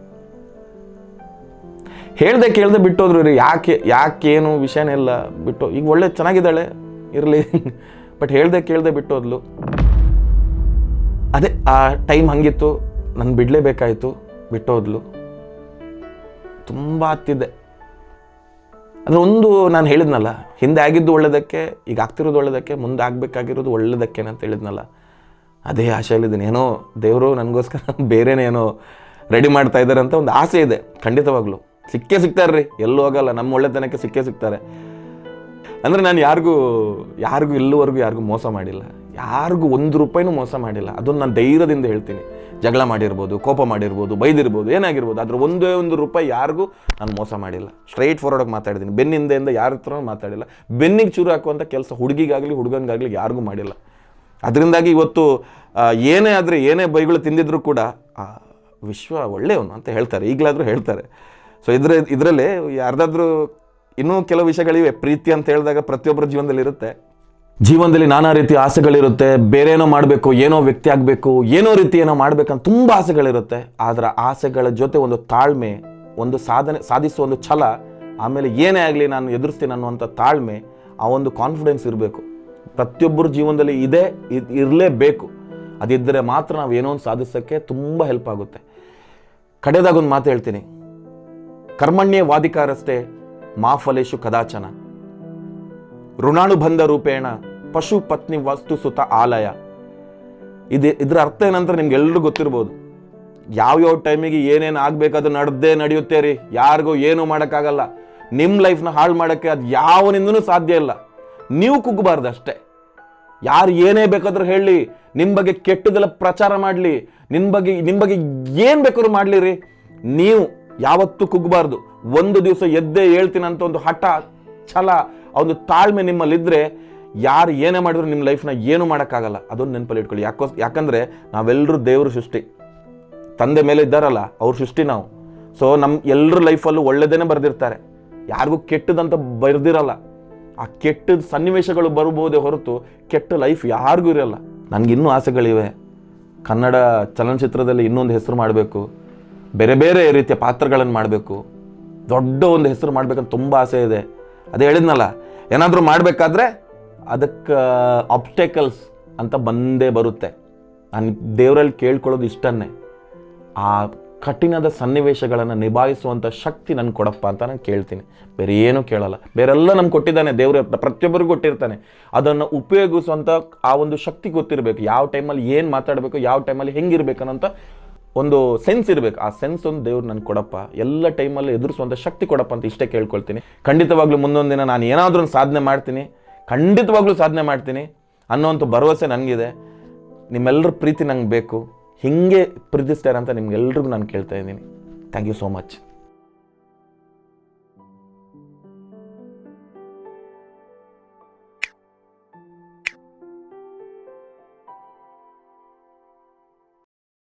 ಹೇಳ್ದೆ ಕೇಳ್ದೆ ಬಿಟ್ಟೋದ್ರು ರೀ. ಯಾಕೇನು ವಿಷಯನೇ ಇಲ್ಲ, ಬಿಟ್ಟು ಈಗ ಒಳ್ಳೆ ಚೆನ್ನಾಗಿದ್ದಾಳೆ ಇರಲಿ, ಬಟ್ ಹೇಳ್ದೆ ಕೇಳ್ದೆ ಬಿಟ್ಟೋದ್ಲು. ಅದೇ ಆ ಟೈಮ್ ಹಂಗಿತ್ತು, ನಾನು ಬಿಡಲೇಬೇಕಾಯಿತು, ಬಿಟ್ಟೋದ್ಲು. ತುಂಬ ಹತ್ತಿದ್ದೆ. ಅಂದರೆ ಒಂದು ನಾನು ಹೇಳಿದ್ನಲ್ಲ, ಹಿಂದೆ ಆಗಿದ್ದು ಒಳ್ಳೆಯದಕ್ಕೆ, ಈಗ ಆಗ್ತಿರೋದು ಒಳ್ಳೆಯದಕ್ಕೆ, ಮುಂದೆ ಆಗಬೇಕಾಗಿರೋದು ಒಳ್ಳೆಯದಕ್ಕೆ ಅಂತ ಹೇಳಿದ್ನಲ್ಲ, ಅದೇ ಆಸೆಯಲ್ಲಿದ್ದೀನಿ. ಏನೋ ದೇವರು ನನಗೋಸ್ಕರ ಬೇರೆನೇನೋ ರೆಡಿ ಮಾಡ್ತಾ ಇದ್ದಾರೆ ಅಂತ ಒಂದು ಆಸೆ ಇದೆ. ಖಂಡಿತವಾಗ್ಲೂ ಸಿಗ್ತಾರೆ ರೀ, ಎಲ್ಲೂ ಹೋಗಲ್ಲ, ನಮ್ಮ ಒಳ್ಳೆತನಕ್ಕೆ ಸಿಗ್ತಾರೆ. ಅಂದರೆ ನಾನು ಯಾರಿಗೂ ಇಲ್ಲಿವರೆಗೂ ಯಾರಿಗೂ ಮೋಸ ಮಾಡಿಲ್ಲ, ಯಾರಿಗೂ ₹1 ಮೋಸ ಮಾಡಿಲ್ಲ. ಅದನ್ನು ನಾನು ಧೈರ್ಯದಿಂದ ಹೇಳ್ತೀನಿ. ಜಗಳ ಮಾಡಿರ್ಬೋದು, ಕೋಪ ಮಾಡಿರ್ಬೋದು, ಬೈದಿರ್ಬೋದು, ಏನಾಗಿರ್ಬೋದು, ಅದ್ರ ₹1 ಯಾರಿಗೂ ನಾನು ಮೋಸ ಮಾಡಿಲ್ಲ. ಸ್ಟ್ರೈಟ್ ಫಾರ್ವರ್ಡಾಗಿ ಮಾತಾಡಿದ್ದೀನಿ. ಬೆನ್ನಿಂದೆಯಿಂದ ಯಾರ ಹತ್ರ ಮಾತಾಡಿಲ್ಲ. ಬೆನ್ನಿಗೆ ಚೂರು ಹಾಕುವಂಥ ಕೆಲಸ ಹುಡುಗಿಗಾಗಲಿ ಹುಡುಗನಿಗಾಗಲಿ ಯಾರಿಗೂ ಮಾಡಿಲ್ಲ. ಅದರಿಂದಾಗಿ ಇವತ್ತು ಏನೇ ಬೈಗಳು ತಿಂದಿದ್ರು ಕೂಡ ವಿಶ್ವ ಒಳ್ಳೆಯವನು ಅಂತ ಹೇಳ್ತಾರೆ, ಈಗಲಾದರೂ ಹೇಳ್ತಾರೆ. ಸೊ ಇದರಲ್ಲಿ ಯಾರ್ದಾದ್ರೂ ಇನ್ನೂ ಕೆಲವು ವಿಷಯಗಳಿವೆ. ಪ್ರೀತಿ ಅಂತ ಹೇಳಿದಾಗ ಪ್ರತಿಯೊಬ್ಬರ ಜೀವನದಲ್ಲಿ ಇರುತ್ತೆ. ಜೀವನದಲ್ಲಿ ನಾನಾ ರೀತಿಯ ಆಸೆಗಳಿರುತ್ತೆ. ಬೇರೆ ಏನೋ ಮಾಡಬೇಕು, ಏನೋ ವ್ಯಕ್ತಿ ಆಗಬೇಕು, ಏನೋ ರೀತಿ ಏನೋ ಮಾಡಬೇಕಂತ ತುಂಬ ಆಸೆಗಳಿರುತ್ತೆ. ಆದರೆ ಆಸೆಗಳ ಜೊತೆ ಒಂದು ತಾಳ್ಮೆ, ಒಂದು ಸಾಧಿಸುವ ಒಂದು ಛಲ, ಆಮೇಲೆ ಏನೇ ಆಗಲಿ ನಾನು ಎದುರಿಸ್ತೀನಿ ಅನ್ನುವಂಥ ತಾಳ್ಮೆ, ಆ ಒಂದು ಕಾನ್ಫಿಡೆನ್ಸ್ ಇರಬೇಕು. ಪ್ರತಿಯೊಬ್ಬರ ಜೀವನದಲ್ಲಿ ಇರಲೇಬೇಕು. ಅದಿದ್ದರೆ ಮಾತ್ರ ನಾವು ಏನೋ ಒಂದು ಸಾಧಿಸೋಕ್ಕೆ ತುಂಬ ಹೆಲ್ಪ್ ಆಗುತ್ತೆ. ಕಡೆದಾಗೊಂದು ಮಾತು ಹೇಳ್ತೀನಿ, ಕರ್ಮಣ್ಯೇ ವಾದಿಕಾರಷ್ಟೇ ಮಾ ಫಲೇಶು ಕದಾಚನ ಋಣಾನುಬಂಧ ರೂಪೇಣ ಪಶು ಪತ್ನಿ ವಸ್ತು ಸುತ ಆಲಯ. ಇದ್ರ ಅರ್ಥ ಏನಂತ ನಿಮ್ಗೆ ಎಲ್ರಿಗೂ ಗೊತ್ತಿರ್ಬೋದು. ಯಾವ್ಯಾವ ಟೈಮಿಗೆ ಏನೇನು ಆಗ್ಬೇಕಾದ್ರೂ ನಡೆಯುತ್ತೆ ರೀ. ಯಾರಿಗೂ ಏನೂ ಮಾಡೋಕ್ಕಾಗಲ್ಲ. ನಿಮ್ಮ ಲೈಫ್ನ ಹಾಳು ಮಾಡೋಕ್ಕೆ ಅದು ಯಾವನಿಂದನೂ ಸಾಧ್ಯ ಇಲ್ಲ. ನೀವು ಕುಗ್ಗಬಾರ್ದು ಅಷ್ಟೇ. ಯಾರು ಏನೇ ಬೇಕಾದ್ರೂ ಹೇಳಿ, ನಿಮ್ಮ ಬಗ್ಗೆ ಕೆಟ್ಟದೆಲ್ಲ ಪ್ರಚಾರ ಮಾಡಲಿ, ನಿಮ್ಮ ಬಗ್ಗೆ ಏನು ಬೇಕಾದ್ರೂ ಮಾಡಲಿ ರೀ, ನೀವು ಯಾವತ್ತೂ ಕುಗ್ಗಬಾರ್ದು. ಒಂದು ದಿವಸ ಎದ್ದೇ ಹೇಳ್ತೀನಿ ಅಂತ ಒಂದು ಹಠ, ಛಲ, ಒಂದು ತಾಳ್ಮೆ ನಿಮ್ಮಲ್ಲಿದ್ದರೆ ಯಾರು ಏನೇ ಮಾಡಿದ್ರು ನಿಮ್ಮ ಲೈಫ್ನ ಏನು ಮಾಡೋಕ್ಕಾಗಲ್ಲ. ಅದೊಂದು ನೆನಪಲ್ಲಿ ಇಟ್ಕೊಳ್ಳಿ. ಯಾಕಂದರೆ ನಾವೆಲ್ಲರೂ ದೇವ್ರ ಸೃಷ್ಟಿ, ತಂದೆ ಮೇಲೆ ಇದ್ದಾರಲ್ಲ ಅವ್ರ ಸೃಷ್ಟಿ ನಾವು. ಸೊ ನಮ್ಮ ಎಲ್ಲರ ಲೈಫಲ್ಲೂ ಒಳ್ಳೆಯದೇನೆ ಬರೆದಿರ್ತಾರೆ, ಯಾರಿಗೂ ಕೆಟ್ಟದಂತ ಬರೆದಿರಲ್ಲ. ಆ ಕೆಟ್ಟದ ಸನ್ನಿವೇಶಗಳು ಬರ್ಬೋದೇ ಹೊರತು ಕೆಟ್ಟ ಲೈಫ್ ಯಾರಿಗೂ ಇರಲ್ಲ. ನನಗಿನ್ನೂ ಆಸೆಗಳಿವೆ. ಕನ್ನಡ ಚಲನಚಿತ್ರದಲ್ಲಿ ಇನ್ನೊಂದು ಹೆಸರು ಮಾಡಬೇಕು, ಬೇರೆ ಬೇರೆ ರೀತಿಯ ಪಾತ್ರಗಳನ್ನು ಮಾಡಬೇಕು, ದೊಡ್ಡ ಒಂದು ಹೆಸರು ಮಾಡಬೇಕಂತ ತುಂಬ ಆಸೆ ಇದೆ. ಅದೇ ಹೇಳಿದ್ನಲ್ಲ, ಏನಾದರೂ ಮಾಡಬೇಕಾದ್ರೆ ಅದಕ್ಕೆ ಆಬ್ಸ್ಟೆಕಲ್ಸ್ ಅಂತ ಬಂದೇ ಬರುತ್ತೆ. ನಾನು ದೇವರಲ್ಲಿ ಕೇಳ್ಕೊಳ್ಳೋದು ಇಷ್ಟನ್ನೇ, ಆ ಕಠಿಣದ ಸನ್ನಿವೇಶಗಳನ್ನು ನಿಭಾಯಿಸುವಂಥ ಶಕ್ತಿ ನನಗೆ ಕೊಡಪ್ಪ ಅಂತ ನಾನು ಕೇಳ್ತೀನಿ. ಬೇರೆ ಏನೂ ಕೇಳಲ್ಲ. ಬೇರೆಲ್ಲ ನಮ್ಗೆ ಕೊಟ್ಟಿದ್ದಾನೆ ದೇವ್ರ, ಪ್ರತಿಯೊಬ್ಬರಿಗೂ ಕೊಟ್ಟಿರ್ತಾನೆ. ಅದನ್ನು ಉಪಯೋಗಿಸುವಂಥ ಆ ಒಂದು ಶಕ್ತಿ ಗೊತ್ತಿರಬೇಕು. ಯಾವ ಟೈಮಲ್ಲಿ ಏನು ಮಾತಾಡಬೇಕು, ಯಾವ ಟೈಮಲ್ಲಿ ಹೆಂಗಿರ್ಬೇಕು ಅನ್ನೋಂಥ ಒಂದು ಸೆನ್ಸ್ ಇರಬೇಕು. ಆ ಸೆನ್ಸ್ ಒಂದು ದೇವ್ರು ನನಗೆ ಕೊಡಪ್ಪ, ಎಲ್ಲ ಟೈಮಲ್ಲಿ ಎದುರಿಸುವಂಥ ಶಕ್ತಿ ಕೊಡಪ್ಪ ಅಂತ ಇಷ್ಟೇ ಕೇಳ್ಕೊಳ್ತೀನಿ. ಖಂಡಿತವಾಗ್ಲೂ ಮುಂದೊಂದು ದಿನ ನಾನು ಏನಾದರೂ ಒಂದು ಸಾಧನೆ ಮಾಡ್ತೀನಿ, ಖಂಡಿತವಾಗ್ಲೂ ಸಾಧನೆ ಮಾಡ್ತೀನಿ ಅನ್ನೋವಂಥ ಭರವಸೆ ನನಗಿದೆ. ನಿಮ್ಮೆಲ್ಲರ ಪ್ರೀತಿ ನಂಗೆ ಬೇಕು. ಹಿಂಗೆ ಪ್ರೀತಿಸ್ತಾರೆ ಅಂತ ನಿಮ್ಗೆಲ್ರಿಗೂ ನಾನು ಕೇಳ್ತಾ ಇದ್ದೀನಿ. Thank you so much.